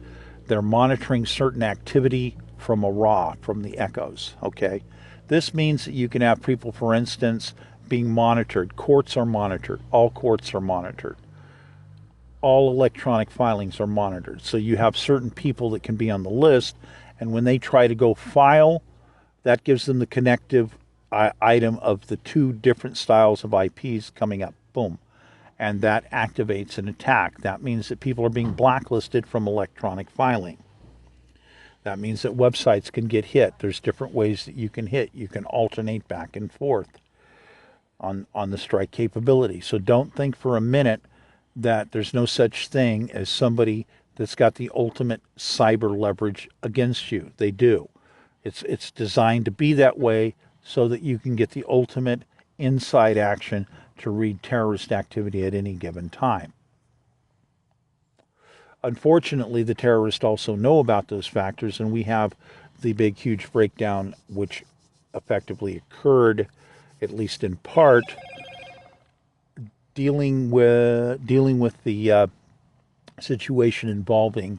that are monitoring certain activity from a raw, from the echoes, okay? This means that you can have people, for instance, being monitored. Courts are monitored. All courts are monitored. All electronic filings are monitored. So you have certain people that can be on the list, and when they try to go file, that gives them the connective item of the 2 different styles of IPs coming up. Boom. And that activates an attack. That means that people are being blacklisted from electronic filing. That means that websites can get hit. There's different ways that you can hit. You can alternate back and forth on the strike capability. So don't think for a minute that there's no such thing as somebody that's got the ultimate cyber leverage against you. They do. It's designed to be that way so that you can get the ultimate inside action to read terrorist activity at any given time. Unfortunately, the terrorists also know about those factors, and we have the big, huge breakdown which effectively occurred, at least in part, dealing with the situation involving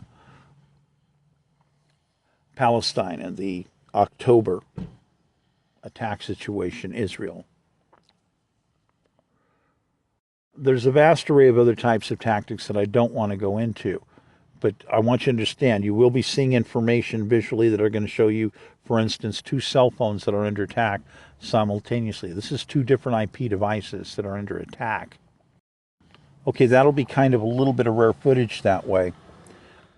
Palestine and the October attack situation, Israel. There's a vast array of other types of tactics that I don't want to go into, but I want you to understand you will be seeing information visually that are going to show you, for instance, 2 cell phones that are under attack simultaneously. This is 2 different IP devices that are under attack. Okay, that'll be kind of a little bit of rare footage that way.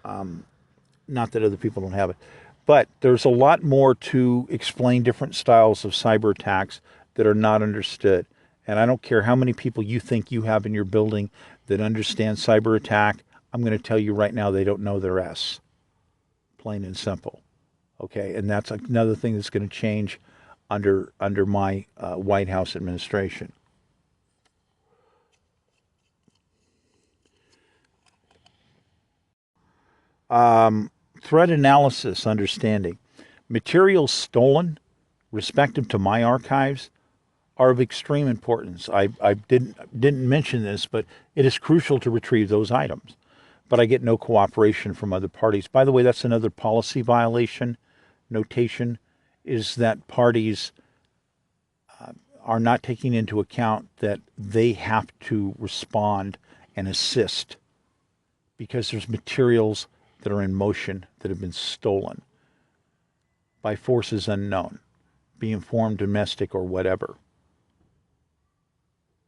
Not that other people don't have it. But there's a lot more to explain different styles of cyber attacks that are not understood. And I don't care how many people you think you have in your building that understand cyber attack. I'm going to tell you right now they don't know their S. Plain and simple. Okay, and that's another thing that's going to change under my White House administration. Threat analysis understanding. Materials stolen, respective to my archives, are of extreme importance. I didn't mention this, but it is crucial to retrieve those items. But I get no cooperation from other parties. By the way, that's another policy violation. Notation is that parties are not taking into account that they have to respond and assist because there's materials that are in motion that have been stolen by forces unknown, be informed domestic or whatever.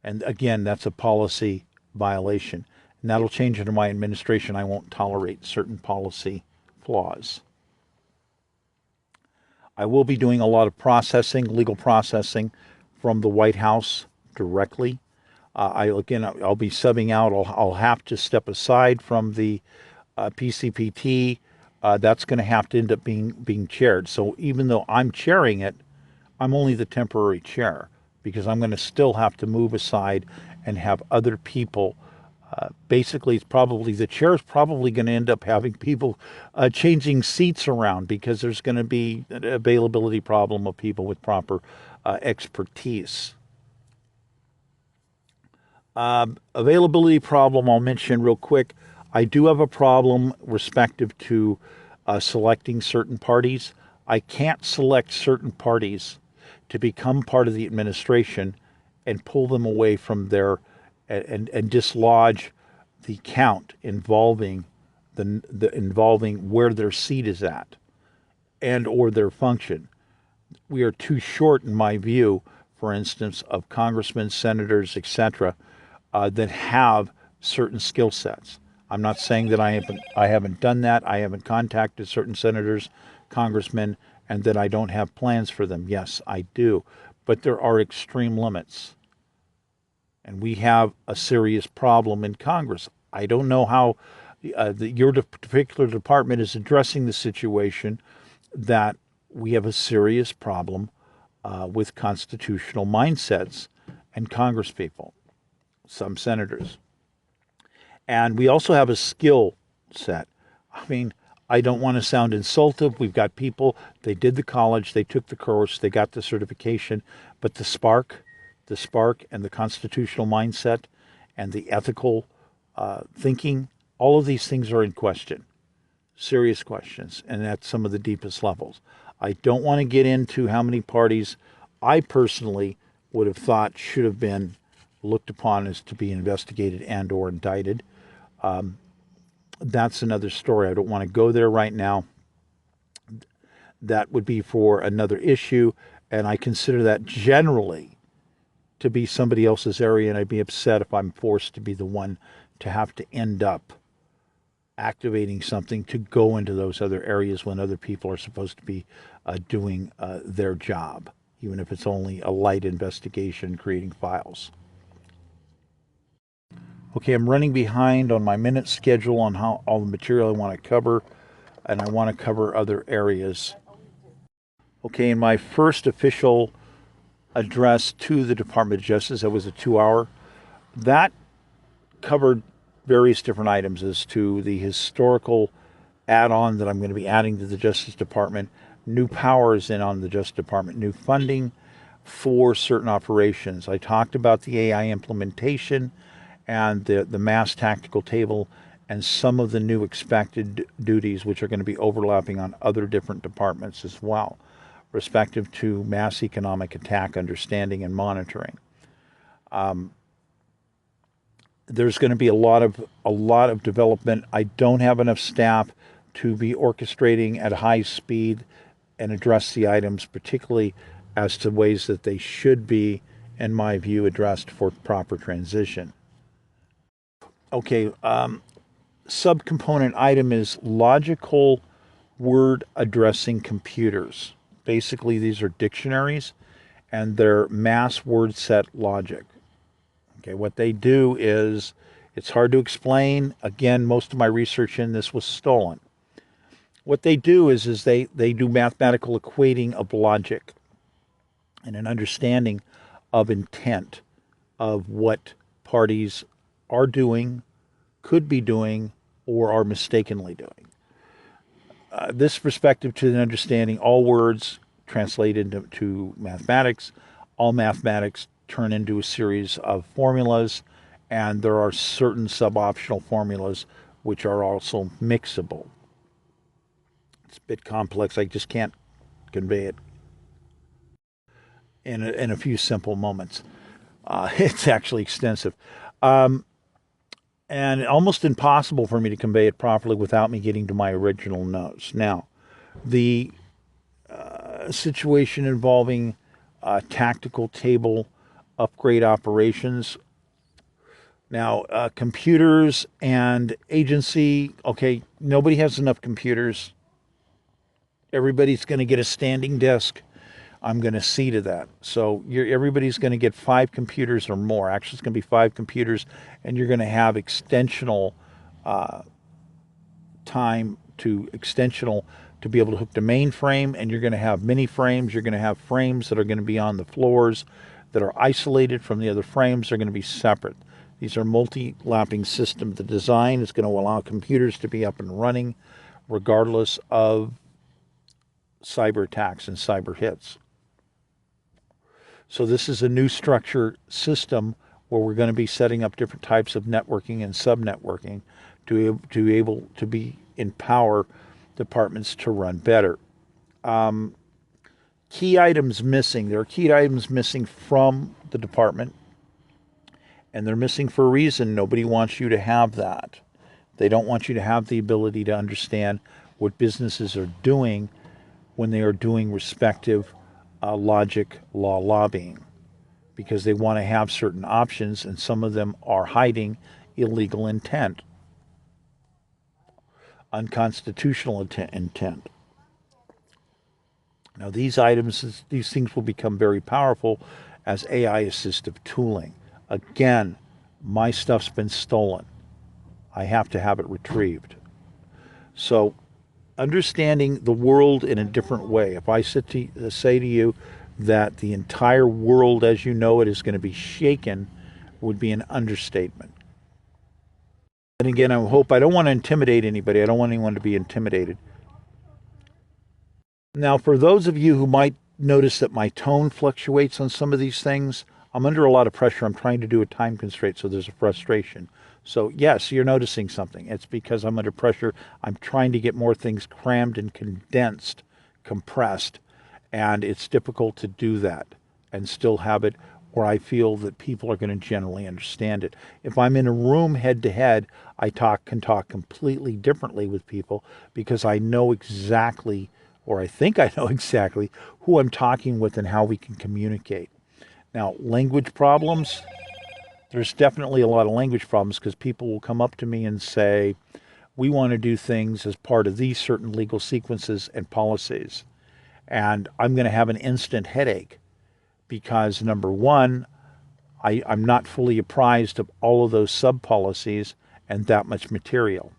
And again, that's a policy violation. And that'll change under my administration. I won't tolerate certain policy flaws. I will be doing a lot of processing, legal processing from the White House directly. I'll be subbing out. I'll have to step aside from the PCPT. That's going to have to end up being chaired. So even though I'm chairing it, I'm only the temporary chair because I'm going to still have to move aside and have other people. Basically, it's probably the chair is probably going to end up having people changing seats around because there's going to be an availability problem of people with proper expertise. Availability problem I'll mention real quick. I do have a problem respective to selecting certain parties. I can't select certain parties to become part of the administration and pull them away from their and dislodge the count involving involving where their seat is at and or their function. We are too short, in my view, for instance, of congressmen, senators, etc., that have certain skill sets. I'm not saying that I haven't done that. I haven't contacted certain senators, congressmen, and that I don't have plans for them. Yes, I do. But there are extreme limits. And we have a serious problem in Congress. I don't know how your particular department is addressing the situation that we have a serious problem with constitutional mindsets and congresspeople, some senators. And we also have a skill set. I mean, I don't want to sound insultive. We've got people, they did the college, they took the course, they got the certification, but the spark and the constitutional mindset and the ethical thinking, all of these things are in question. Serious questions, and at some of the deepest levels. I don't want to get into how many parties I personally would have thought should have been looked upon as to be investigated and or indicted. That's another story. I don't want to go there right now. That would be for another issue, and I consider that generally to be somebody else's area, and I'd be upset if I'm forced to be the one to have to end up activating something to go into those other areas when other people are supposed to be doing their job, even if it's only a light investigation, creating files. Okay, I'm running behind on my minute schedule on how all the material I want to cover, and I want to cover other areas. Okay, in my first official address to the Department of Justice, that was a 2-hour, that covered various different items as to the historical add-on that I'm going to be adding to the Justice Department, new powers in on the Justice Department, new funding for certain operations. I talked about the AI implementation and the mass tactical table and some of the new expected duties which are going to be overlapping on other different departments as well, respective to mass economic attack understanding and monitoring. There's going to be a lot of development. I don't have enough staff to be orchestrating at high speed and address the items, particularly as to ways that they should be, in my view, addressed for proper transition. Okay, subcomponent item is logical word addressing computers. Basically, these are dictionaries, and they're mass word set logic. Okay, what they do is, it's hard to explain. Again, most of my research in this was stolen. What they do is they do mathematical equating of logic and an understanding of intent of what parties are doing, could be doing, or are mistakenly doing. This perspective to the understanding, all words translate into mathematics, all mathematics turn into a series of formulas, and there are certain sub-optional formulas which are also mixable. It's a bit complex. I just can't convey it in a few simple moments. It's actually extensive. And almost impossible for me to convey it properly without me getting to my original notes. Now, the situation involving tactical table upgrade operations. Now, computers and agency, okay, nobody has enough computers. Everybody's going to get a standing desk. I'm going to see to that. So everybody's going to get 5 computers or more. Actually, it's going to be 5 computers, and you're going to have extensional time to extensional to be able to hook the mainframe, and you're going to have mini frames. You're going to have frames that are going to be on the floors that are isolated from the other frames. They're going to be separate. These are multi-lapping systems. The design is going to allow computers to be up and running regardless of cyber attacks and cyber hits. So this is a new structure system where we're going to be setting up different types of networking and sub-networking to able to be empower departments to run better. Key items missing. There are key items missing from the department, and they're missing for a reason. Nobody wants you to have that. They don't want you to have the ability to understand what businesses are doing when they are doing respective logic law lobbying, because they want to have certain options, and some of them are hiding illegal intent, unconstitutional intent. Now, these things will become very powerful as AI assistive tooling. Again, my stuff's been stolen. I have to have it retrieved. So, understanding the world in a different way. If I say to you that the entire world as you know it is going to be shaken, would be an understatement. And again, I don't want to intimidate anybody. I don't want anyone to be intimidated. Now, for those of you who might notice that my tone fluctuates on some of these things, I'm under a lot of pressure. I'm trying to do a time constraint, so there's a frustration. So, yes, you're noticing something. It's because I'm under pressure. I'm trying to get more things crammed and condensed, compressed, and it's difficult to do that and still have it where I feel that people are going to generally understand it. If I'm in a room head to head, I can talk completely differently with people because I know exactly, or I think I know exactly, who I'm talking with and how we can communicate. Now, language problems, there's definitely a lot of language problems because people will come up to me and say, we want to do things as part of these certain legal sequences and policies. And I'm going to have an instant headache because, number one, I'm not fully apprised of all of those sub-policies and that much material.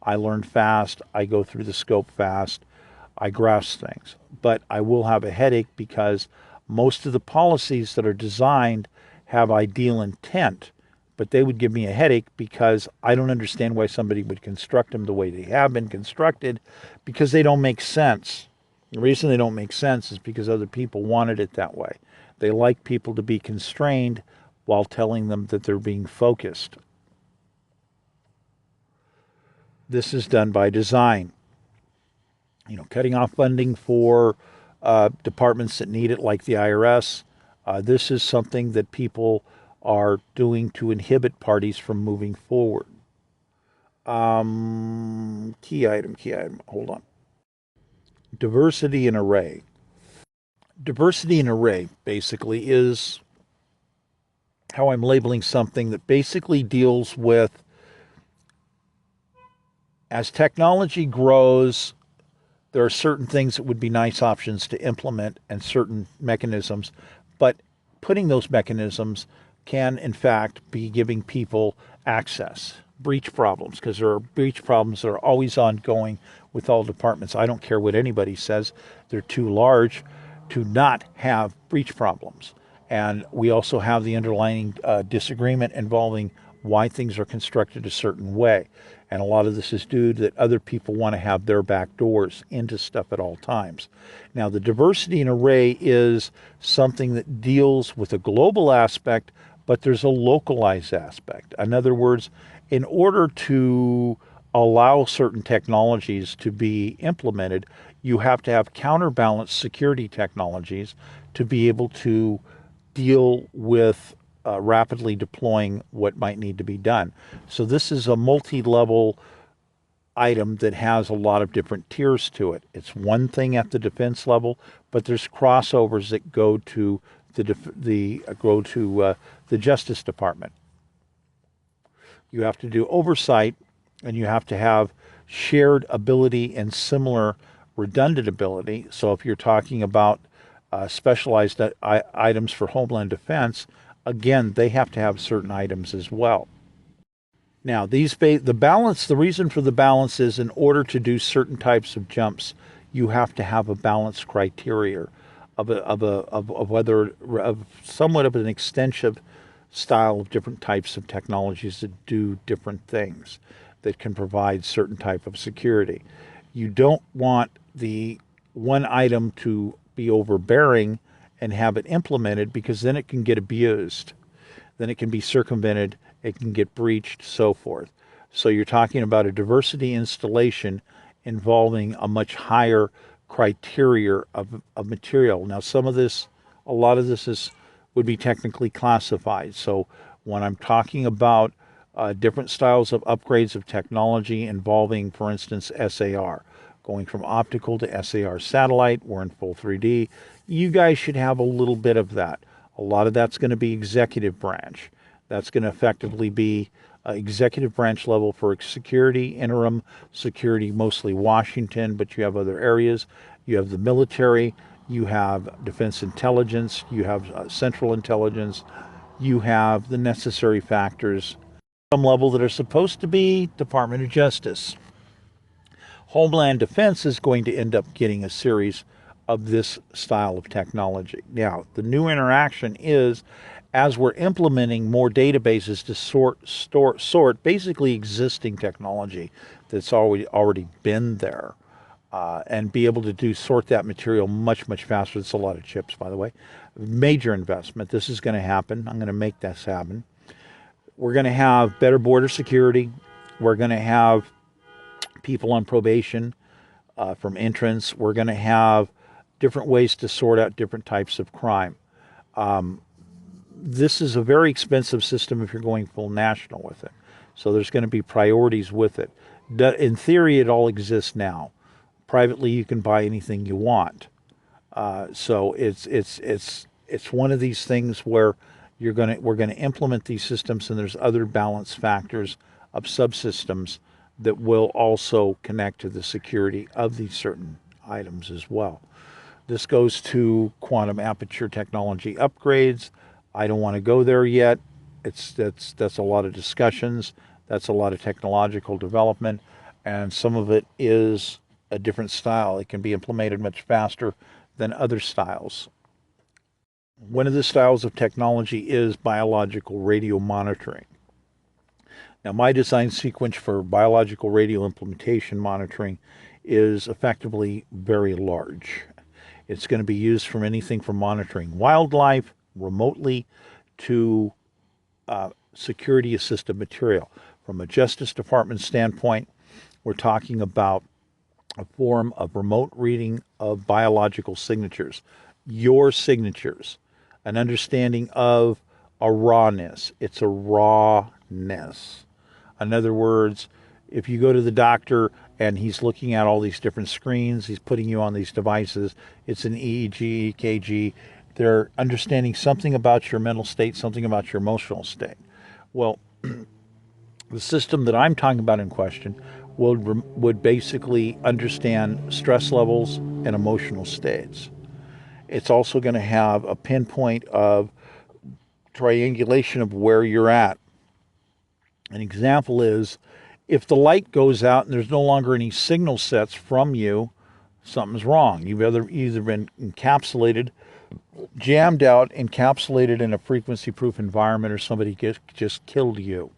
I learn fast. I go through the scope fast. I grasp things. But I will have a headache because most of the policies that are designed have ideal intent, but they would give me a headache because I don't understand why somebody would construct them the way they have been constructed, because they don't make sense. The reason they don't make sense is because other people wanted it that way. They like people to be constrained while telling them that they're being focused. This is done by design. Cutting off funding for departments that need it, like the IRS. This is something that people are doing to inhibit parties from moving forward. Key item. Hold on. Diversity and array. Diversity and array basically is how I'm labeling something that basically deals with, as technology grows, there are certain things that would be nice options to implement and certain mechanisms, but putting those mechanisms can, in fact, be giving people access. Breach problems, because there are breach problems that are always ongoing with all departments. I don't care what anybody says. They're too large to not have breach problems. And we also have the underlying disagreement involving why things are constructed a certain way. And a lot of this is due to that other people want to have their back doors into stuff at all times. Now, the diversity and array is something that deals with a global aspect, but there's a localized aspect. In other words, in order to allow certain technologies to be implemented, you have to have counterbalanced security technologies to be able to deal with rapidly deploying what might need to be done. So this is a multi-level item that has a lot of different tiers to it. It's one thing at the defense level, but there's crossovers that go to the Justice Department. You have to do oversight, and you have to have shared ability and similar redundant ability. So if you're talking about specialized items for Homeland Defense, again, they have to have certain items as well. Now, the reason for the balance is in order to do certain types of jumps, you have to have a balance criteria of somewhat of an extensive style of different types of technologies that do different things that can provide certain type of security. You don't want the one item to be overbearing and have it implemented, because then it can get abused. Then it can be circumvented, it can get breached, so forth. So you're talking about a diversity installation involving a much higher criteria of material. Now, a lot of this would be technically classified. So when I'm talking about different styles of upgrades of technology involving, for instance, SAR, going from optical to SAR satellite, we're in full 3D. You guys should have a little bit of that. A lot of that's going to be executive branch. That's going to effectively be executive branch level for security, interim security, mostly Washington, but you have other areas. You have the military, you have defense intelligence, you have central intelligence, you have the necessary factors, some level that are supposed to be Department of Justice. Homeland Defense is going to end up getting a series of this style of technology. Now, the new interaction is, as we're implementing more databases to sort basically existing technology that's already been there, and be able to sort that material much faster. It's a lot of chips, by the way. Major investment. This is going to happen. I'm going to make this happen. We're going to have better border security. We're going to have people on probation from entrance. We're going to have different ways to sort out different types of crime. This is a very expensive system if you're going full national with it. So there's going to be priorities with it. In theory, it all exists now. Privately, you can buy anything you want. So it's one of these things where we're going to implement these systems, and there's other balance factors of subsystems that will also connect to the security of these certain items as well. This goes to quantum aperture technology upgrades. I don't want to go there yet. That's a lot of discussions. That's a lot of technological development, and some of it is a different style. It can be implemented much faster than other styles. One of the styles of technology is biological radio monitoring. Now, my design sequence for biological radio implementation monitoring is effectively very large. It's going to be used from anything from monitoring wildlife remotely to security assisted material. From a Justice Department standpoint, we're talking about a form of remote reading of biological signatures, your signatures, an understanding of a rawness. It's a rawness. In other words, if you go to the doctor and he's looking at all these different screens, he's putting you on these devices, it's an EEG, EKG, they're understanding something about your mental state, something about your emotional state. Well, the system that I'm talking about in question would basically understand stress levels and emotional states. It's also going to have a pinpoint of triangulation of where you're at. An example is, if the light goes out and there's no longer any signal sets from you, something's wrong. You've either been encapsulated, jammed out, encapsulated in a frequency-proof environment, or somebody just killed you.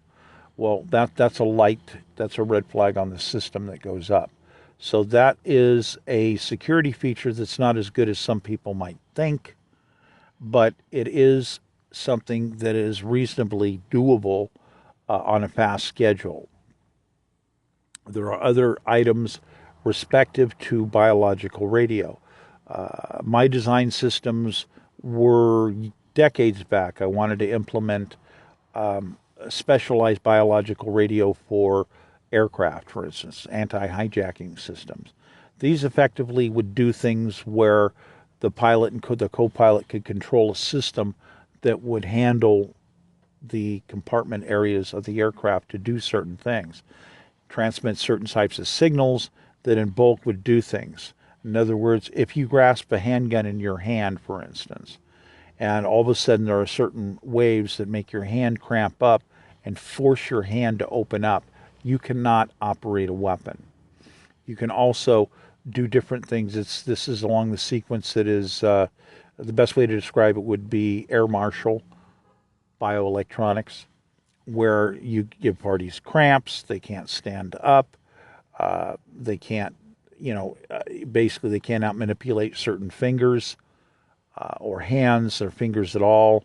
Well, that's a red flag on the system that goes up. So that is a security feature that's not as good as some people might think, but it is something that is reasonably doable on a fast schedule. There are other items respective to biological radio. My design systems were decades back. I wanted to implement specialized biological radio for aircraft, for instance, anti-hijacking systems. These effectively would do things where the pilot and the co-pilot could control a system that would handle the compartment areas of the aircraft to do certain things, transmit certain types of signals that in bulk would do things. In other words, if you grasp a handgun in your hand, for instance, and all of a sudden there are certain waves that make your hand cramp up and force your hand to open up, you cannot operate a weapon. You can also do different things. This is along the sequence that is, the best way to describe it would be air marshal bioelectronics, where you give parties cramps, they can't stand up, they can't, basically they cannot manipulate certain fingers or hands or fingers at all.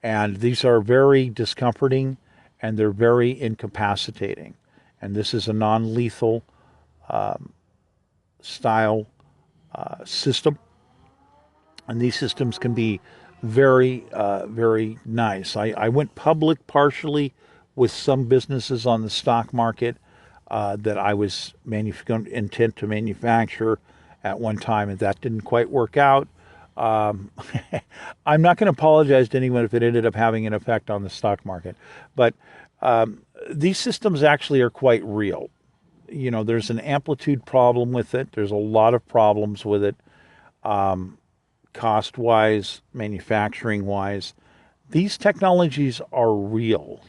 And these are very discomforting and they're very incapacitating. And this is a non-lethal style system. And these systems can be very, very nice. I went public partially with some businesses on the stock market that I was intent to manufacture at one time, and that didn't quite work out. I'm not going to apologize to anyone if it ended up having an effect on the stock market, but these systems actually are quite real. There's an amplitude problem with it. There's a lot of problems with it, cost-wise, manufacturing-wise. These technologies are real.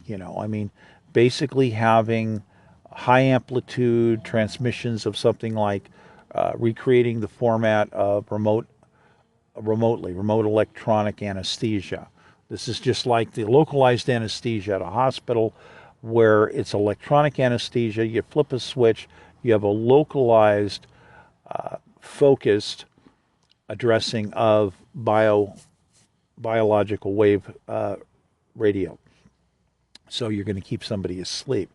Basically having high amplitude transmissions of something like recreating the format of remote electronic anesthesia. This is just like the localized anesthesia at a hospital where it's electronic anesthesia. You flip a switch, you have a localized, focused addressing of biological wave radio. So you're going to keep somebody asleep.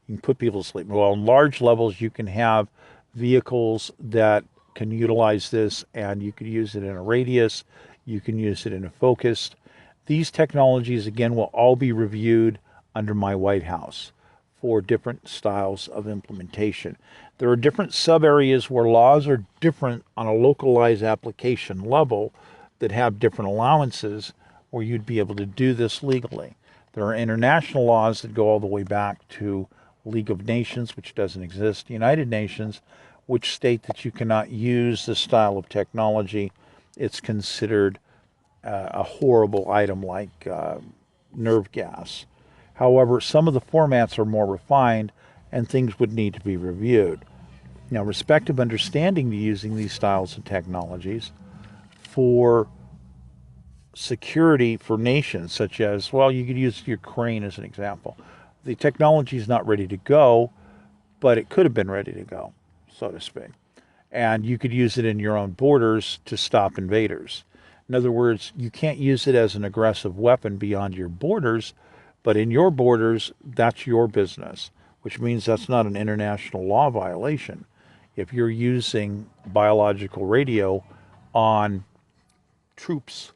You can put people to sleep. Well, in large levels, you can have vehicles that can utilize this, and you could use it in a radius. You can use it in a focused. These technologies, again, will all be reviewed under my White House for different styles of implementation. There are different sub-areas where laws are different on a localized application level that have different allowances where you'd be able to do this legally. There are international laws that go all the way back to League of Nations, which doesn't exist, United Nations, which state that you cannot use this style of technology. It's considered a horrible item like nerve gas. However, some of the formats are more refined and things would need to be reviewed. Now, respective understanding to using these styles of technologies for security for nations, such as, well, you could use Ukraine as an example. The technology is not ready to go, but it could have been ready to go, so to speak. And you could use it in your own borders to stop invaders. In other words, you can't use it as an aggressive weapon beyond your borders, but in your borders, that's your business, which means that's not an international law violation. If you're using biological radio on troops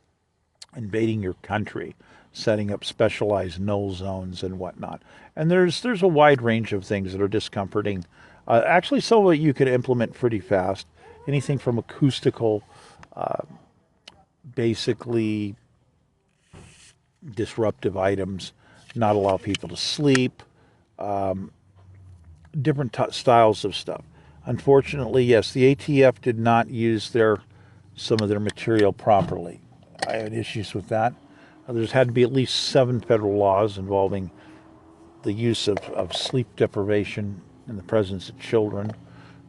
invading your country, setting up specialized null zones and whatnot. And there's a wide range of things that are discomforting. Actually, some of it you could implement pretty fast. Anything from acoustical, basically disruptive items, not allow people to sleep, different styles of stuff. Unfortunately, yes, the ATF did not use some of their material properly. I had issues with that. There's had to be at least 7 federal laws involving the use of sleep deprivation in the presence of children.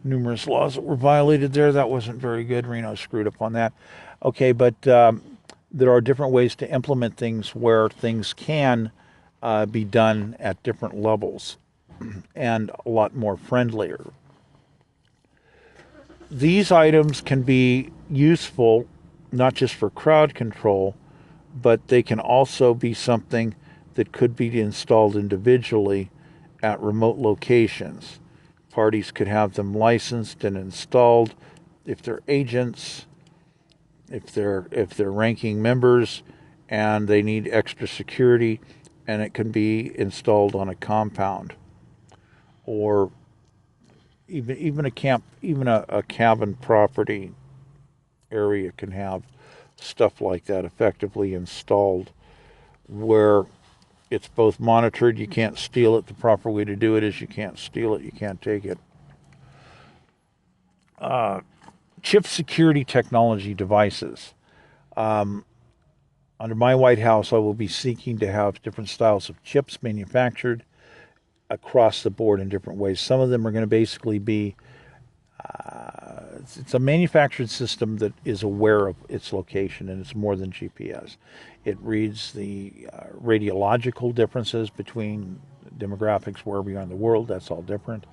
Numerous laws that were violated there. That wasn't very good. Reno screwed up on that. Okay, but there are different ways to implement things where things can be done at different levels and a lot more friendlier. These items can be useful not just for crowd control, but they can also be something that could be installed individually at remote locations. Parties could have them licensed and installed if they're agents, if they're ranking members and they need extra security, and it can be installed on a compound or even a cabin property area can have stuff like that effectively installed, where it's both monitored, you can't steal it. The proper way to do it is you can't steal it, you can't take it. Chip security technology devices. Under my White House, I will be seeking to have different styles of chips manufactured across the board in different ways. Some of them are going to basically be, it's a manufactured system that is aware of its location, and it's more than GPS. It reads the radiological differences between demographics wherever you are in the world. That's all different.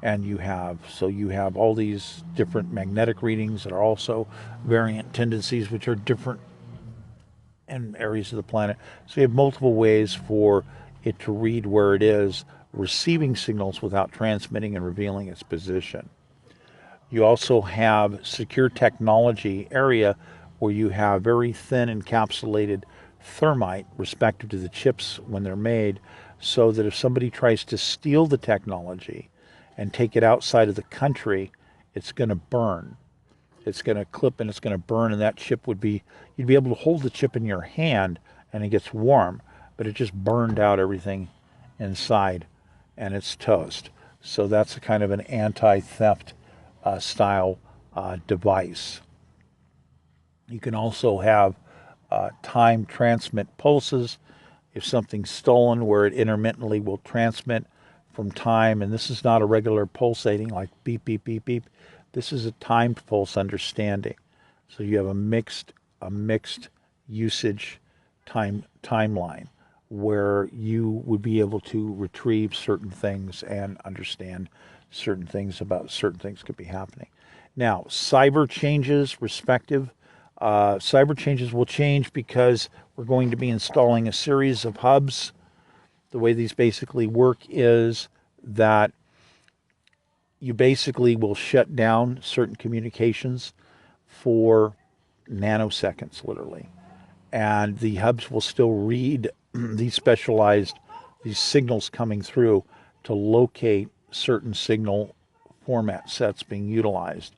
And you have all these different magnetic readings that are also variant tendencies, which are different in areas of the planet. So you have multiple ways for it to read where it is, receiving signals without transmitting and revealing its position. You also have secure technology area where you have very thin encapsulated thermite respective to the chips when they're made, so that if somebody tries to steal the technology and take it outside of the country, it's going to burn. It's going to clip and it's going to burn, and that chip would be, you'd be able to hold the chip in your hand and it gets warm, but it just burned out everything inside and it's toast. So that's a kind of an anti-theft style device. You can also have time transmit pulses. If something's stolen, where it intermittently will transmit from time, and this is not a regular pulsating like beep, beep, beep, beep. This is a timed pulse understanding. So you have a mixed usage timeline where you would be able to retrieve certain things and understand certain things about certain things could be happening. Now, cyber changes cyber changes will change because we're going to be installing a series of hubs. The way these basically work is that you basically will shut down certain communications for nanoseconds, literally. And the hubs will still read these signals coming through to locate certain signal format sets being utilized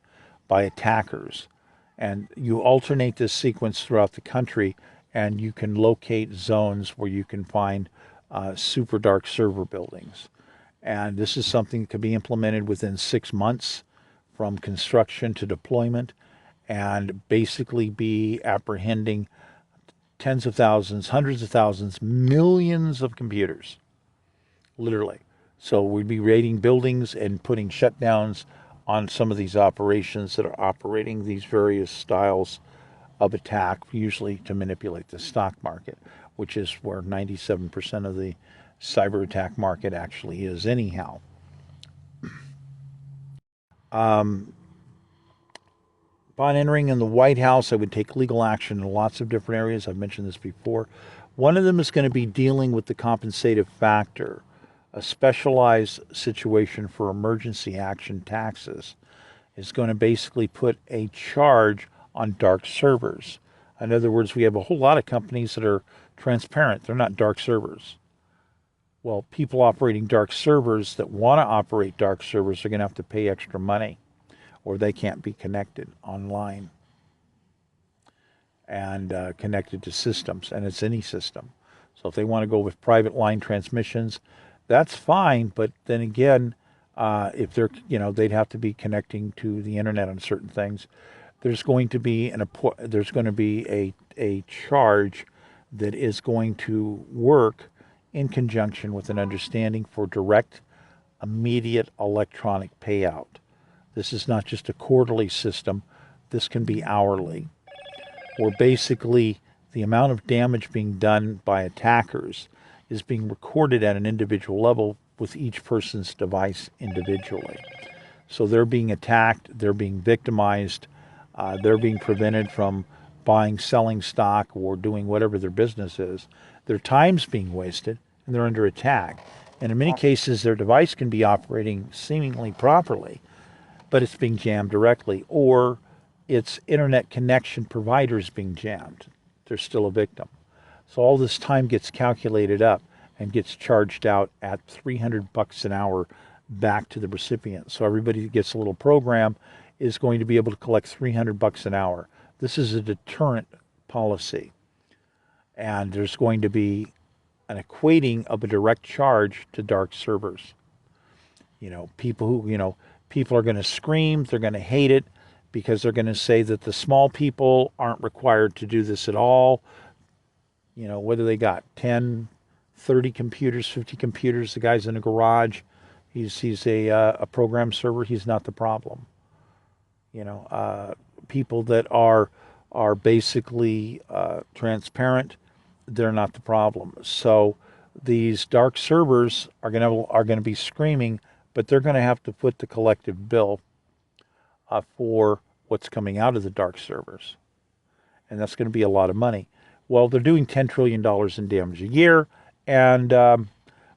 by attackers. And you alternate this sequence throughout the country, and you can locate zones where you can find super dark server buildings. And this is something that could be implemented within 6 months from construction to deployment, and basically be apprehending tens of thousands, hundreds of thousands, millions of computers, literally. So we'd be raiding buildings and putting shutdowns on some of these operations that are operating these various styles of attack, usually to manipulate the stock market, which is where 97% of the cyber attack market actually is anyhow. Upon entering in the White House, I would take legal action in lots of different areas. I've mentioned this before. One of them is going to be dealing with the compensative factor, a specialized situation for emergency action taxes. Is going to basically put a charge on dark servers. In other words, we have a whole lot of companies that are transparent. They're not dark servers. Well, people operating dark servers that want to operate dark servers are going to have to pay extra money, or they can't be connected online and connected to systems, and it's any system. So if they want to go with private line transmissions, that's fine, but then again, if they're, they'd have to be connecting to the internet on certain things. There's going to be a charge that is going to work in conjunction with an understanding for direct, immediate electronic payout. This is not just a quarterly system. This can be hourly, where basically the amount of damage being done by attackers is being recorded at an individual level with each person's device individually. So they're being attacked, they're being victimized, they're being prevented from buying, selling stock, or doing whatever their business is. Their time's being wasted, and they're under attack. And in many cases, their device can be operating seemingly properly, but it's being jammed directly, or its internet connection provider is being jammed. They're still a victim. So all this time gets calculated up and gets charged out at $300 an hour back to the recipient. So everybody that gets a little program is going to be able to collect $300 an hour This is a deterrent policy. And there's going to be an equating of a direct charge to dark servers. People are going to scream, they're going to hate it because they're going to say that the small people aren't required to do this at all. Whether they got 10, 30 computers, 50 computers, the guy's in a garage, he's a program server, he's not the problem. People that are basically transparent, they're not the problem. So these dark servers are going to be screaming, but they're going to have to foot the collective bill for what's coming out of the dark servers, and that's going to be a lot of money. Well, they're doing $10 trillion in damage a year, and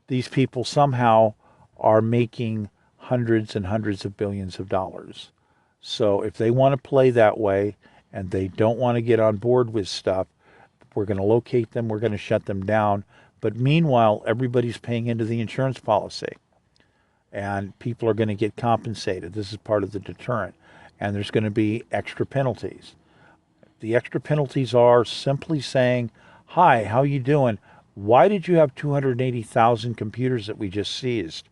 these people somehow are making hundreds and hundreds of billions of dollars. So if they want to play that way and they don't want to get on board with stuff, we're going to locate them, we're going to shut them down. But meanwhile, everybody's paying into the insurance policy, and people are going to get compensated. This is part of the deterrent. And there's going to be extra penalties. The extra penalties are simply saying, hi, how you doing? Why did you have 280,000 computers that we just seized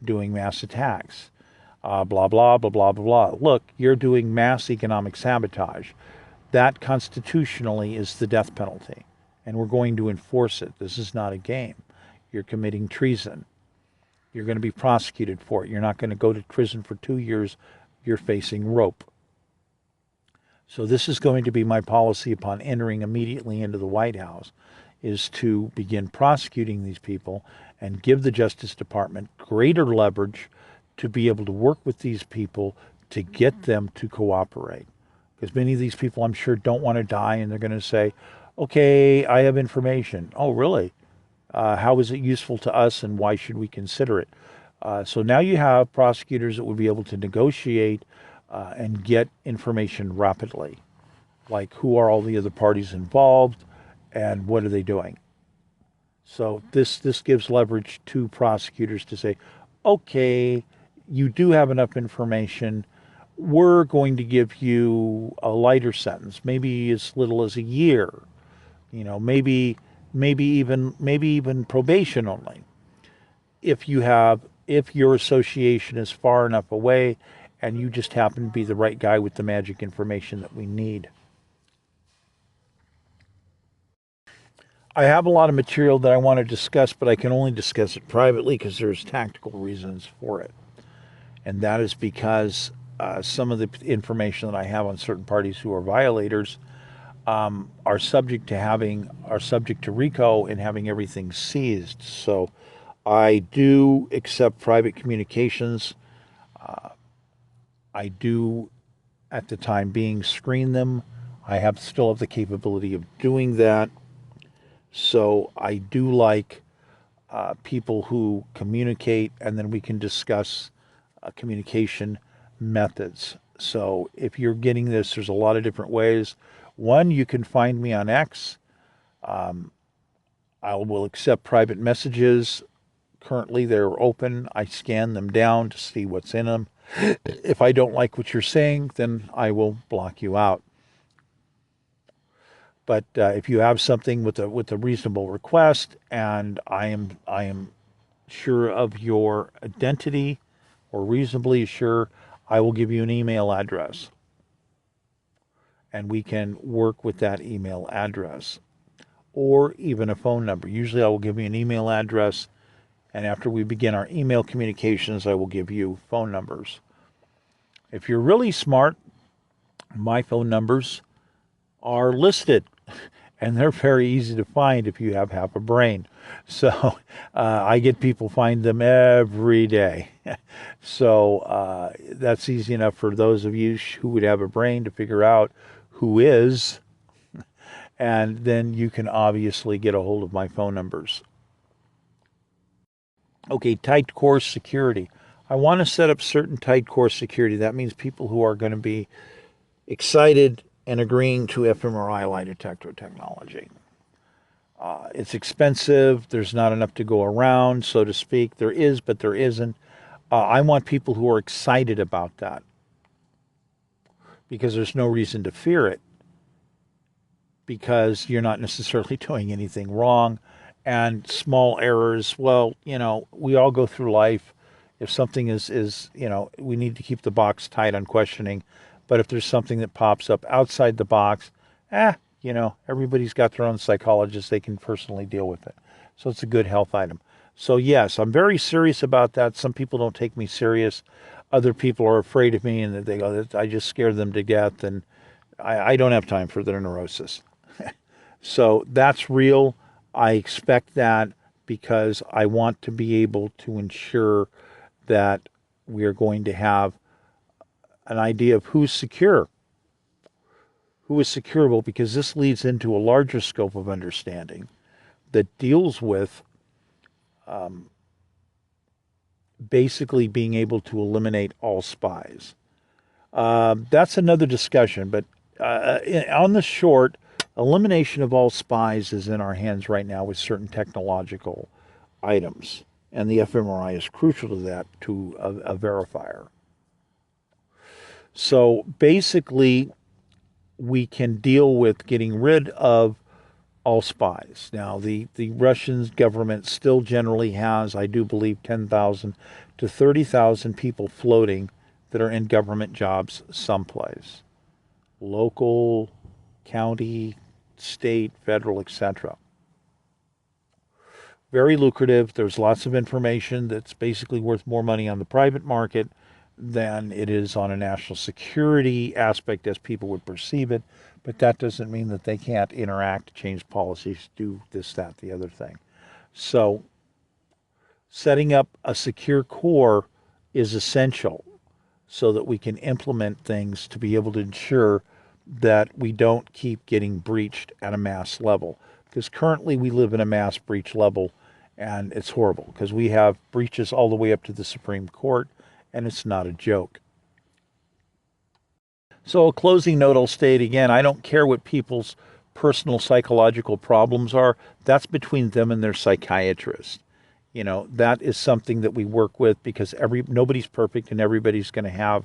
doing mass attacks? Blah, blah, blah, blah, blah, blah. Look, you're doing mass economic sabotage. That constitutionally is the death penalty, and we're going to enforce it. This is not a game. You're committing treason. You're going to be prosecuted for it. You're not going to go to prison for 2 years. You're facing rope. So this is going to be my policy upon entering immediately into the White House, is to begin prosecuting these people and give the Justice Department greater leverage to be able to work with these people to get them to cooperate. Because many of these people, I'm sure, don't want to die, and they're going to say, okay, I have information. Oh, really? How is it useful to us, and why should we consider it? So now you have prosecutors that would be able to negotiate and get information rapidly, like who are all the other parties involved and what are they doing. So this gives leverage to prosecutors to say, okay, you do have enough information. We're going to give you a lighter sentence, maybe as little as a year, maybe even probation only. If your association is far enough away and you just happen to be the right guy with the magic information that we need. I have a lot of material that I want to discuss, but I can only discuss it privately because there's tactical reasons for it. And that is because some of the information that I have on certain parties who are violators are subject to RICO and having everything seized. So I do accept private communications. I do, at the time being, screen them. I still have the capability of doing that. So I do like people who communicate, and then we can discuss communication methods. So if you're getting this, there's a lot of different ways. One, you can find me on X. I will accept private messages. Currently, they're open. I scan them down to see what's in them. If I don't like what you're saying, then I will block you out. But if you have something with a reasonable request, and I am sure of your identity, or reasonably sure, I will give you an email address, and we can work with that email address, or even a phone number. Usually, I will give you an email address, and after we begin our email communications, I will give you phone numbers. If you're really smart, my phone numbers are listed, and they're very easy to find if you have half a brain. So I get people find them every day. So that's easy enough for those of you who would have a brain to figure out who is, and then you can obviously get a hold of my phone numbers. Okay, tight core security. I want to set up certain tight core security. That means people who are going to be excited and agreeing to fMRI lie detector technology. It's expensive. There's not enough to go around, so to speak. There is, but there isn't. I want people who are excited about that, because there's no reason to fear it. because you're not necessarily doing anything wrong. And small errors, well, we all go through life. If something is, we need to keep the box tight on questioning. But if there's something that pops up outside the box, everybody's got their own psychologist. They can personally deal with it. So it's a good health item. So yes, I'm very serious about that. Some people don't take me serious. Other people are afraid of me, and they go, I just scare them to death, and I don't have time for their neurosis. So that's real. I expect that because I want to be able to ensure that we are going to have an idea of who's secure, who is securable, because this leads into a larger scope of understanding that deals with basically being able to eliminate all spies. That's another discussion, but on the short, elimination of all spies is in our hands right now with certain technological items, and the fMRI is crucial to that, to a verifier. So basically, we can deal with getting rid of all spies. Now, the Russian government still generally has, I do believe, 10,000 to 30,000 people floating that are in government jobs someplace. Local, county, state, federal, etc. Very lucrative. There's lots of information that's basically worth more money on the private market than it is on a national security aspect as people would perceive it. But that doesn't mean that they can't interact, change policies, do this, that, the other thing. So setting up a secure core is essential so that we can implement things to be able to ensure that we don't keep getting breached at a mass level. Because currently we live in a mass breach level, and it's horrible because we have breaches all the way up to the Supreme Court, and it's not a joke. So a closing note, I'll state again, I don't care what people's personal psychological problems are. That's between them and their psychiatrist. That is something that we work with because nobody's perfect and everybody's going to have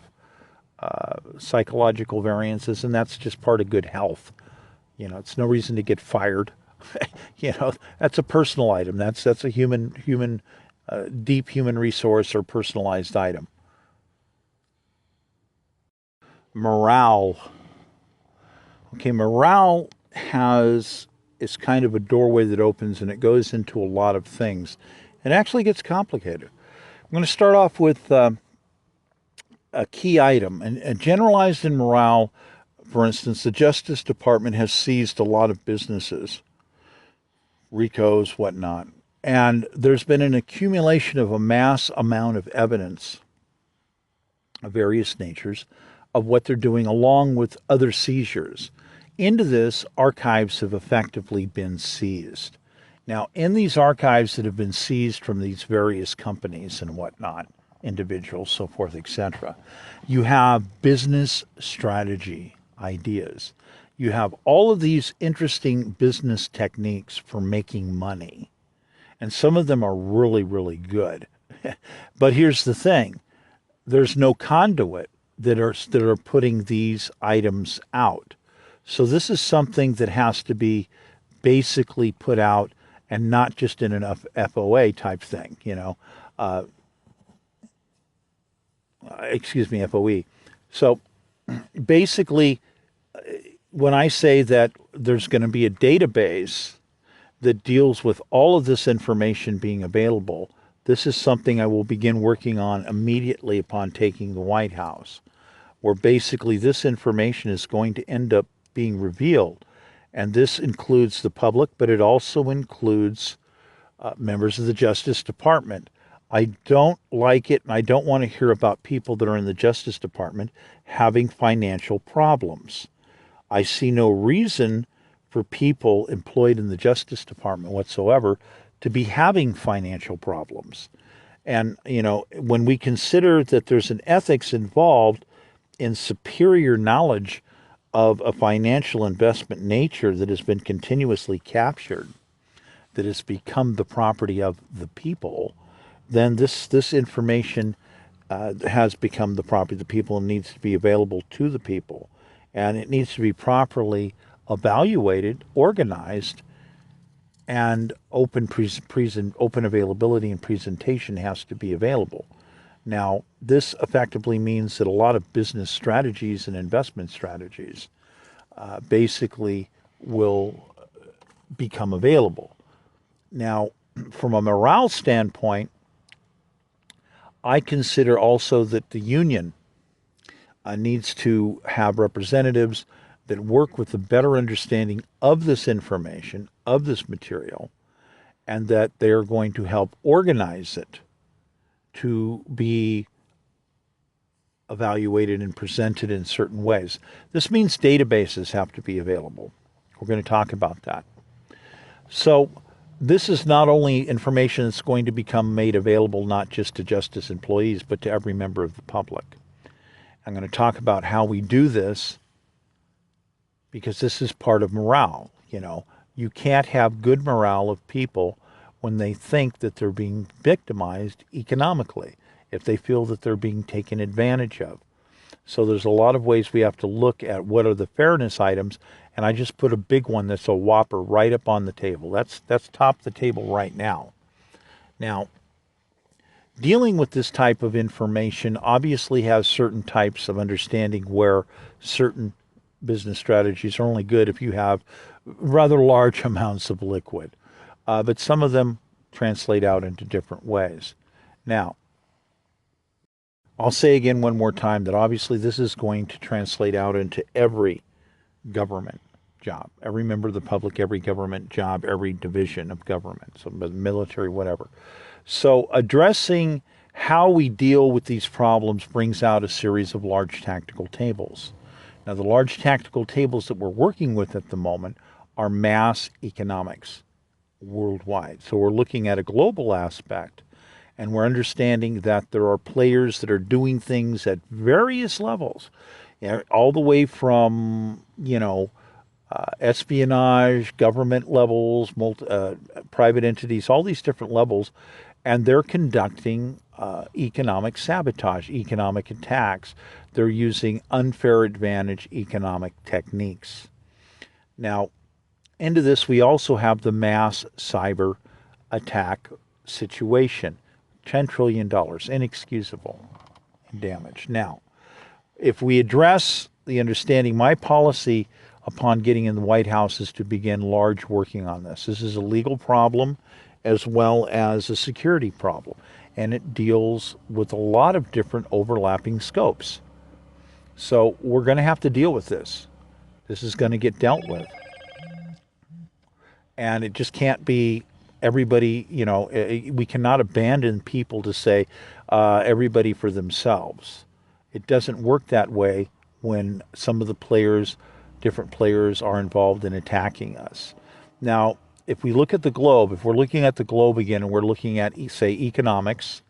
psychological variances, and that's just part of good health. It's no reason to get fired. That's a personal item. That's a human, deep human resource or personalized item. Morale. Okay, morale is kind of a doorway that opens and it goes into a lot of things. It actually gets complicated. I'm going to start off with a key item. And generalized in morale, for instance, the Justice Department has seized a lot of businesses, RICOs, whatnot. And there's been an accumulation of a mass amount of evidence of various natures of what they're doing, along with other seizures. Into this, archives have effectively been seized. Now, in these archives that have been seized from these various companies and whatnot, individuals, so forth, etc., you have business strategy ideas. You have all of these interesting business techniques for making money. And some of them are really, really good. But here's the thing. There's no conduit that are putting these items out. So this is something that has to be basically put out and not just in an FOA type thing, FOE. So basically, when I say that there's going to be a database that deals with all of this information being available, this is something I will begin working on immediately upon taking the White House, where basically this information is going to end up being revealed. And this includes the public, but it also includes members of the Justice Department. I don't like it, and I don't want to hear about people that are in the Justice Department having financial problems. I see no reason for people employed in the Justice Department whatsoever to be having financial problems. And, when we consider that there's an ethics involved in superior knowledge of a financial investment nature that has been continuously captured, that has become the property of the people, then this information has become the property of the people and needs to be available to the people. And it needs to be properly evaluated, organized, and open availability and presentation has to be available. Now, this effectively means that a lot of business strategies and investment strategies basically will become available. Now, from a morale standpoint, I consider also that the union needs to have representatives that work with a better understanding of this information, of this material, and that they are going to help organize it to be evaluated and presented in certain ways. This means databases have to be available. We're going to talk about that. So this is not only information that's going to become made available not just to justice employees, but to every member of the public. I'm going to talk about how we do this because this is part of morale. You can't have good morale of people when they think that they're being victimized economically, if they feel that they're being taken advantage of. So there's a lot of ways we have to look at what are the fairness items, and I just put a big one that's a whopper right up on the table. That's top the table right now. Now, dealing with this type of information obviously has certain types of understanding where certain business strategies are only good if you have rather large amounts of liquid. But some of them translate out into different ways. Now, I'll say again one more time that obviously this is going to translate out into every government job, every member of the public, every government job, every division of government, so military, whatever. So addressing how we deal with these problems brings out a series of large tactical tables. Now, the large tactical tables that we're working with at the moment are mass economics worldwide. So we're looking at a global aspect, and we're understanding that there are players that are doing things at various levels, all the way from, espionage, government levels, private entities, all these different levels, and they're conducting economic sabotage, economic attacks. They're using unfair advantage economic techniques. Now, into this, we also have the mass cyber attack situation. $10 trillion, inexcusable damage. Now, if we address the understanding, my policy upon getting in the White House is to begin large working on this. This is a legal problem as well as a security problem, and it deals with a lot of different overlapping scopes. So we're going to have to deal with this. This is going to get dealt with. And it just can't be everybody, we cannot abandon people to say everybody for themselves. It doesn't work that way when some of the different players are involved in attacking us. Now, if we look at the globe, if we're looking at the globe again and we're looking at, say, economics,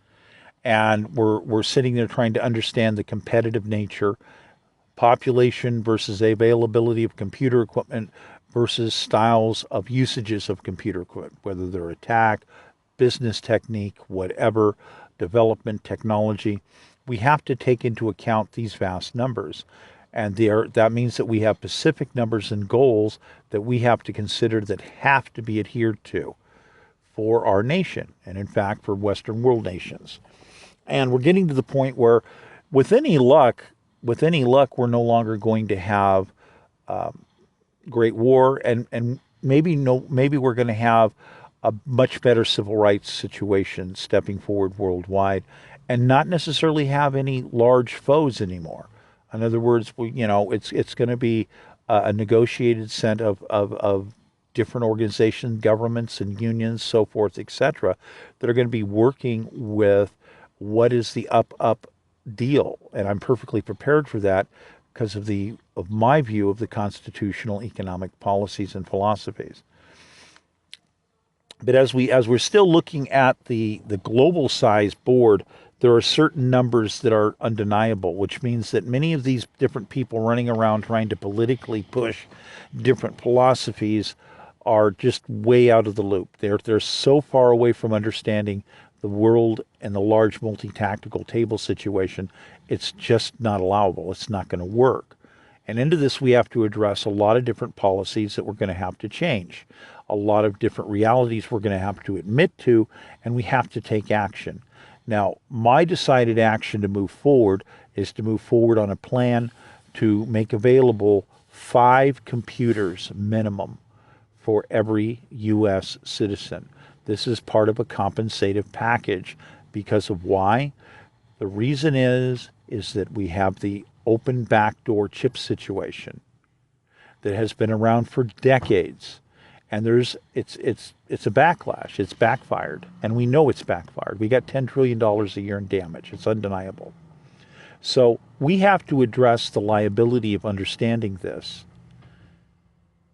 and we're sitting there trying to understand the competitive nature, population versus availability of computer equipment versus styles of usages of computer equipment, whether they're attack, business technique, whatever, development, technology, we have to take into account these vast numbers. And that means that we have specific numbers and goals that we have to consider that have to be adhered to for our nation, and in fact for Western world nations. And we're getting to the point where with any luck, we're no longer going to have great war, and maybe we're going to have a much better civil rights situation stepping forward worldwide, and not necessarily have any large foes anymore. In other words, it's going to be a negotiated set of different organizations, governments, and unions, so forth, etc., that are going to be working with what is the up deal, and I'm perfectly prepared for that because of my view of the constitutional economic policies and philosophies. But as we're still looking at the global size board, there are certain numbers that are undeniable, which means that many of these different people running around trying to politically push different philosophies are just way out of the loop. They're so far away from understanding the world and the large multi-tactical table situation, it's just not allowable. It's not going to work. And into this, we have to address a lot of different policies that we're going to have to change, a lot of different realities we're going to have to admit to, and we have to take action. Now, my decided action to move forward is to move forward on a plan to make available 5 computers minimum for every U.S. citizen. This is part of a compensative package because of why? The reason is that we have the open backdoor chip situation that has been around for decades, and it's a backlash. It's backfired, and we know it's backfired. We got $10 trillion a year in damage. It's undeniable. So we have to address the liability of understanding this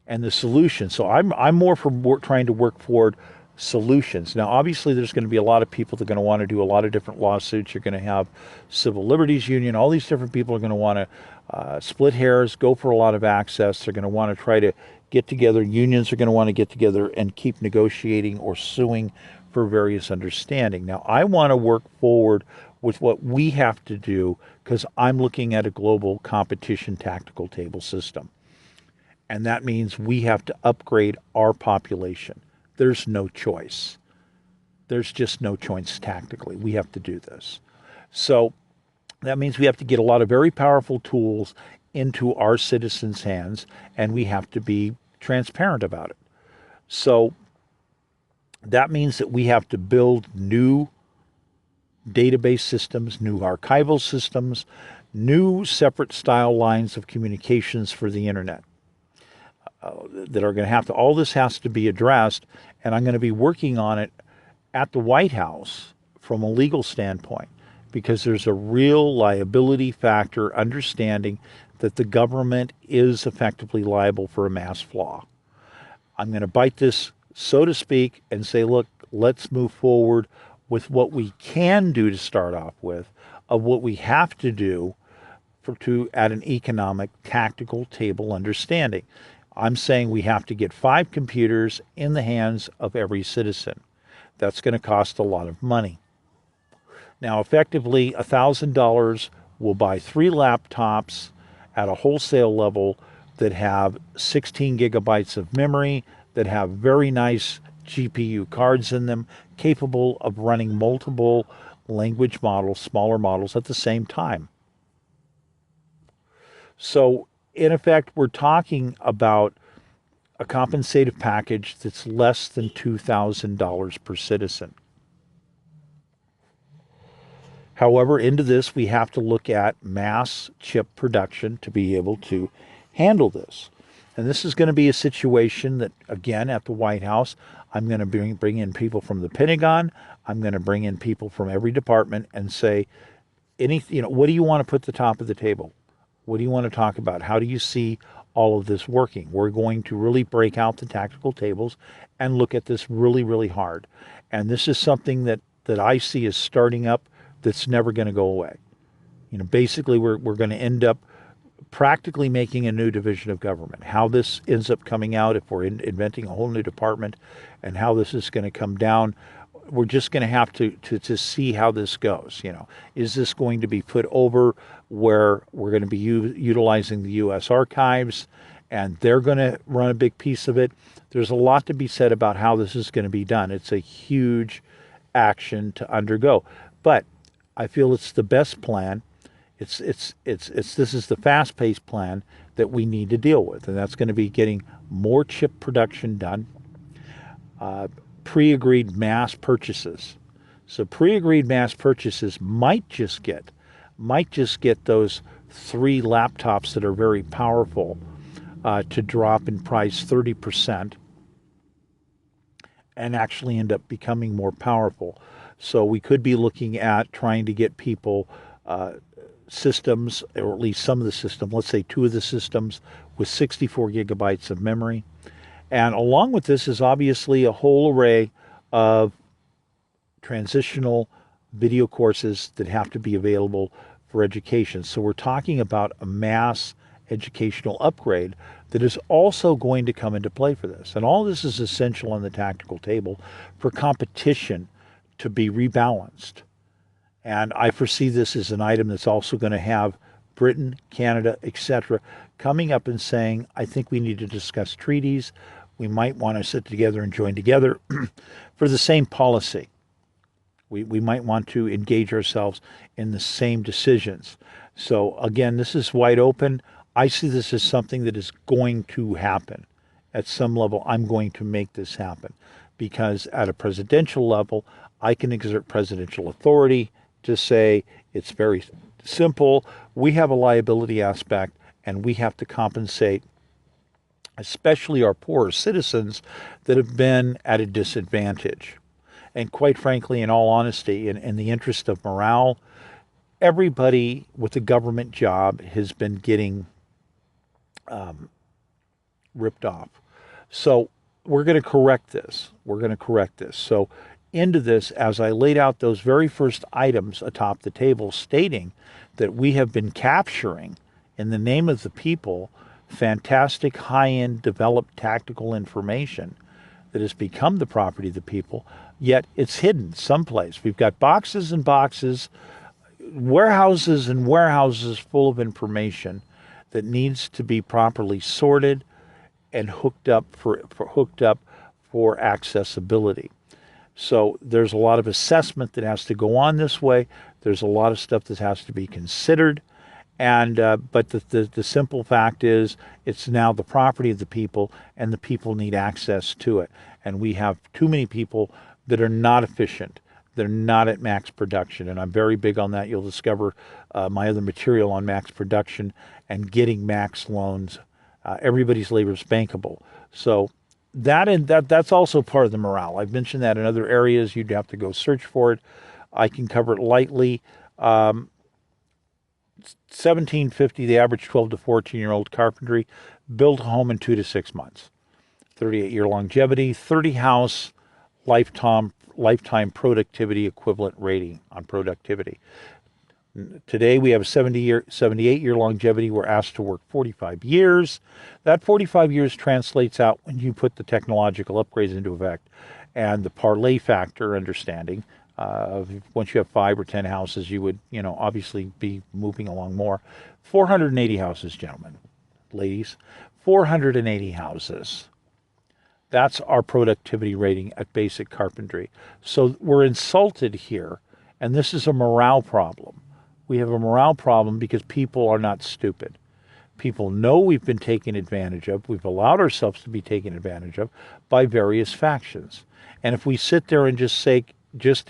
and the solution. So I'm more for trying to work toward solutions. Now, obviously, there's going to be a lot of people that are going to want to do a lot of different lawsuits. You're going to have Civil Liberties Union. All these different people are going to want to split hairs, go for a lot of access. They're going to want to try to get together. Unions are going to want to get together and keep negotiating or suing for various understanding. Now, I want to work forward with what we have to do because I'm looking at a global competition tactical table system. And that means we have to upgrade our population. There's no choice. There's just no choice tactically. We have to do this. So that means we have to get a lot of very powerful tools into our citizens' hands, and we have to be transparent about it. So that means that we have to build new database systems, new archival systems, new separate style lines of communications for the internet. That are going to have to, all this has to be addressed, and I'm going to be working on it at the White House from a legal standpoint because there's a real liability factor understanding that the government is effectively liable for a mass flaw. I'm going to bite this, so to speak, and say, look, let's move forward with what we can do to start off with, of what we have to do to at an economic tactical table understanding. I'm saying we have to get 5 computers in the hands of every citizen. That's going to cost a lot of money. Now, effectively, $1,000 will buy 3 laptops at a wholesale level that have 16 gigabytes of memory, that have very nice GPU cards in them, capable of running multiple language models, smaller models at the same time. So, in effect, we're talking about a compensative package that's less than $2,000 per citizen. However, into this, we have to look at mass chip production to be able to handle this. And this is going to be a situation that, again, at the White House, I'm going to bring in people from the Pentagon. I'm going to bring in people from every department and say, what do you want to put at the top of the table? What do you want to talk about? How do you see all of this working? We're going to really break out the tactical tables and look at this really, really hard. And this is something that I see as starting up that's never going to go away. Basically, we're going to end up practically making a new division of government. How this ends up coming out, if we're inventing a whole new department, and how this is going to come down, we're just going to have to see how this goes. Is this going to be put over where we're going to be utilizing the U.S. archives and they're going to run a big piece of it? There's a lot to be said about how this is going to be done. It's a huge action to undergo, but I feel it's the best plan. This is the fast-paced plan that we need to deal with, and that's going to be getting more chip production done. Pre-agreed mass purchases. So pre-agreed mass purchases might just get those 3 laptops that are very powerful to drop in price 30% and actually end up becoming more powerful. So we could be looking at trying to get people systems, or at least some of the systems, let's say 2 of the systems with 64 gigabytes of memory. And along with this is obviously a whole array of transitional video courses that have to be available for education. So we're talking about a mass educational upgrade that is also going to come into play for this. And all this is essential on the tactical table for competition to be rebalanced. And I foresee this as an item that's also going to have Britain, Canada, etc., coming up and saying, I think we need to discuss treaties. We might want to sit together and join together for the same policy. We might want to engage ourselves in the same decisions. So again, this is wide open. I see this as something that is going to happen. At some level, I'm going to make this happen because at a presidential level, I can exert presidential authority to say it's very simple. We have a liability aspect and we have to compensate especially our poorer citizens that have been at a disadvantage. And quite frankly, in all honesty, in the interest of morale, everybody with a government job has been getting ripped off. So we're going to correct this. We're going to correct this. So into this, as I laid out those very first items atop the table stating that we have been capturing, in the name of the people, fantastic high-end developed tactical information that has become the property of the people, yet it's hidden someplace. We've got boxes and boxes, warehouses and warehouses full of information that needs to be properly sorted and hooked up for accessibility. So there's a lot of assessment that has to go on this way. There's a lot of stuff that has to be considered. And but the simple fact is it's now the property of the people, and the people need access to it. And we have too many people that are not efficient. They're not at max production. And I'm very big on that. You'll discover my other material on max production and getting max loans. Everybody's labor is bankable. So that's also part of the morale. I've mentioned that in other areas. You'd have to go search for it. I can cover it lightly. 1750, the average 12 to 14-year-old carpentry, build a home in 2 to 6 months. 38-year longevity, 30 house, lifetime productivity equivalent rating on productivity. Today we have a 78-year longevity. We're asked to work 45 years. That 45 years translates out when you put the technological upgrades into effect and the parlay factor understanding. Once you have 5 or 10 houses, you would, obviously be moving along more. 480 houses, gentlemen, ladies, 480 houses. That's our productivity rating at basic carpentry. So we're insulted here, and this is a morale problem. We have a morale problem because people are not stupid. People know we've been taken advantage of. We've allowed ourselves to be taken advantage of by various factions. And if we sit there and just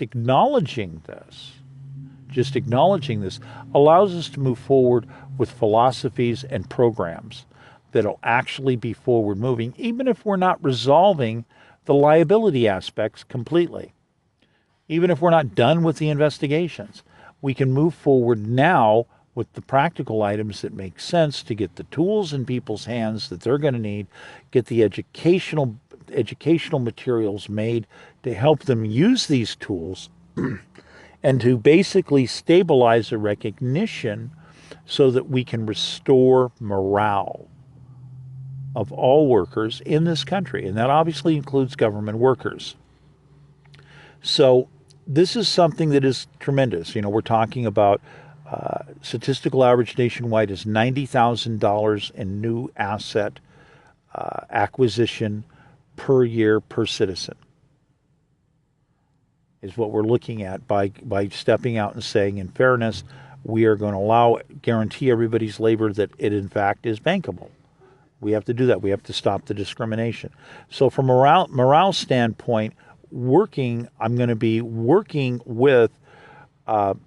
acknowledging this allows us to move forward with philosophies and programs that'll actually be forward moving, even if we're not resolving the liability aspects completely. Even if we're not done with the investigations, we can move forward now with the practical items that make sense to get the tools in people's hands that they're going to need, get the educational materials made to help them use these tools and to basically stabilize a recognition so that we can restore morale of all workers in this country. And that obviously includes government workers. So this is something that is tremendous. We're talking about statistical average nationwide is $90,000 in new asset acquisition per year per citizen is what we're looking at by stepping out and saying, in fairness, we are going to guarantee everybody's labor that it in fact is bankable. We have to do that. We have to stop the discrimination. So from a morale standpoint, I'm going to be working with,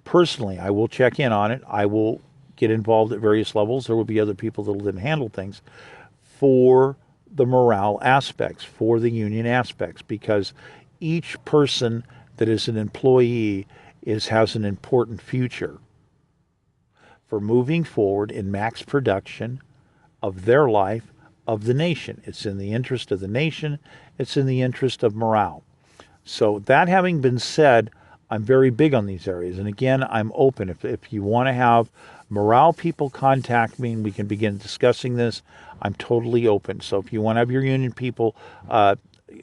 personally, I will check in on it. I will get involved at various levels. There will be other people that will then handle things for the morale aspects, for the union aspects, because each person that is an employee has an important future for moving forward in max production of their life, of the nation. It's in the interest of the nation. It's in the interest of morale. So that having been said, I'm very big on these areas. And again, I'm open. If you want to have morale people contact me and we can begin discussing this, I'm totally open. So if you want to have your union people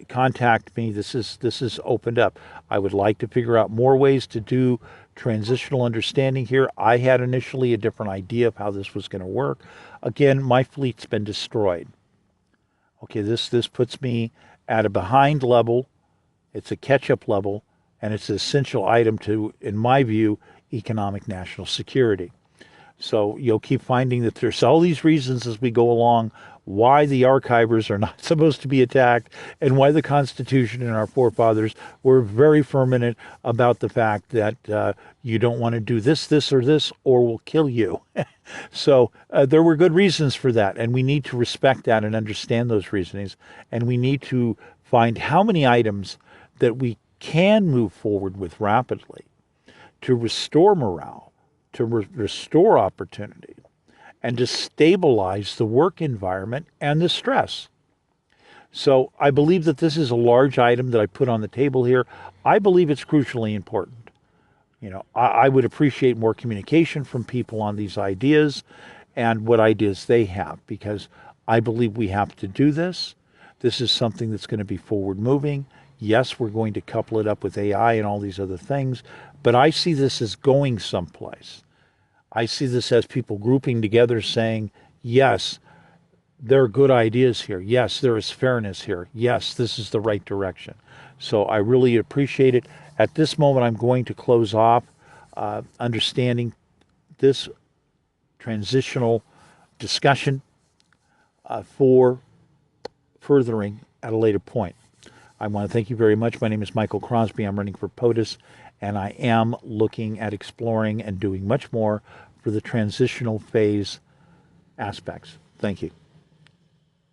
contact me, this is opened up. I would like to figure out more ways to do transitional understanding here. I had initially a different idea of how this was going to work. Again, my fleet's been destroyed. Okay, this puts me at a behind level. It's a catch-up level, and it's an essential item to, in my view, economic national security. So you'll keep finding that there's all these reasons as we go along why the archivers are not supposed to be attacked, and why the Constitution and our forefathers were very firm in it about the fact that you don't want to do this, this, or this, or we'll kill you. So there were good reasons for that, and we need to respect that and understand those reasonings, and we need to find how many items that we can move forward with rapidly to restore morale, to restore opportunity, and to stabilize the work environment and the stress. So I believe that this is a large item that I put on the table here. I believe it's crucially important. I would appreciate more communication from people on these ideas and what ideas they have, because I believe we have to do this. This is something that's going to be forward moving. Yes, we're going to couple it up with AI and all these other things, but I see this as going someplace. I see this as people grouping together saying, yes, there are good ideas here. Yes, there is fairness here. Yes, this is the right direction. So I really appreciate it. At this moment, I'm going to close off understanding this transitional discussion for furthering at a later point. I want to thank you very much. My name is Michael Crosby. I'm running for POTUS, and I am looking at exploring and doing much more for the transitional phase aspects. Thank you.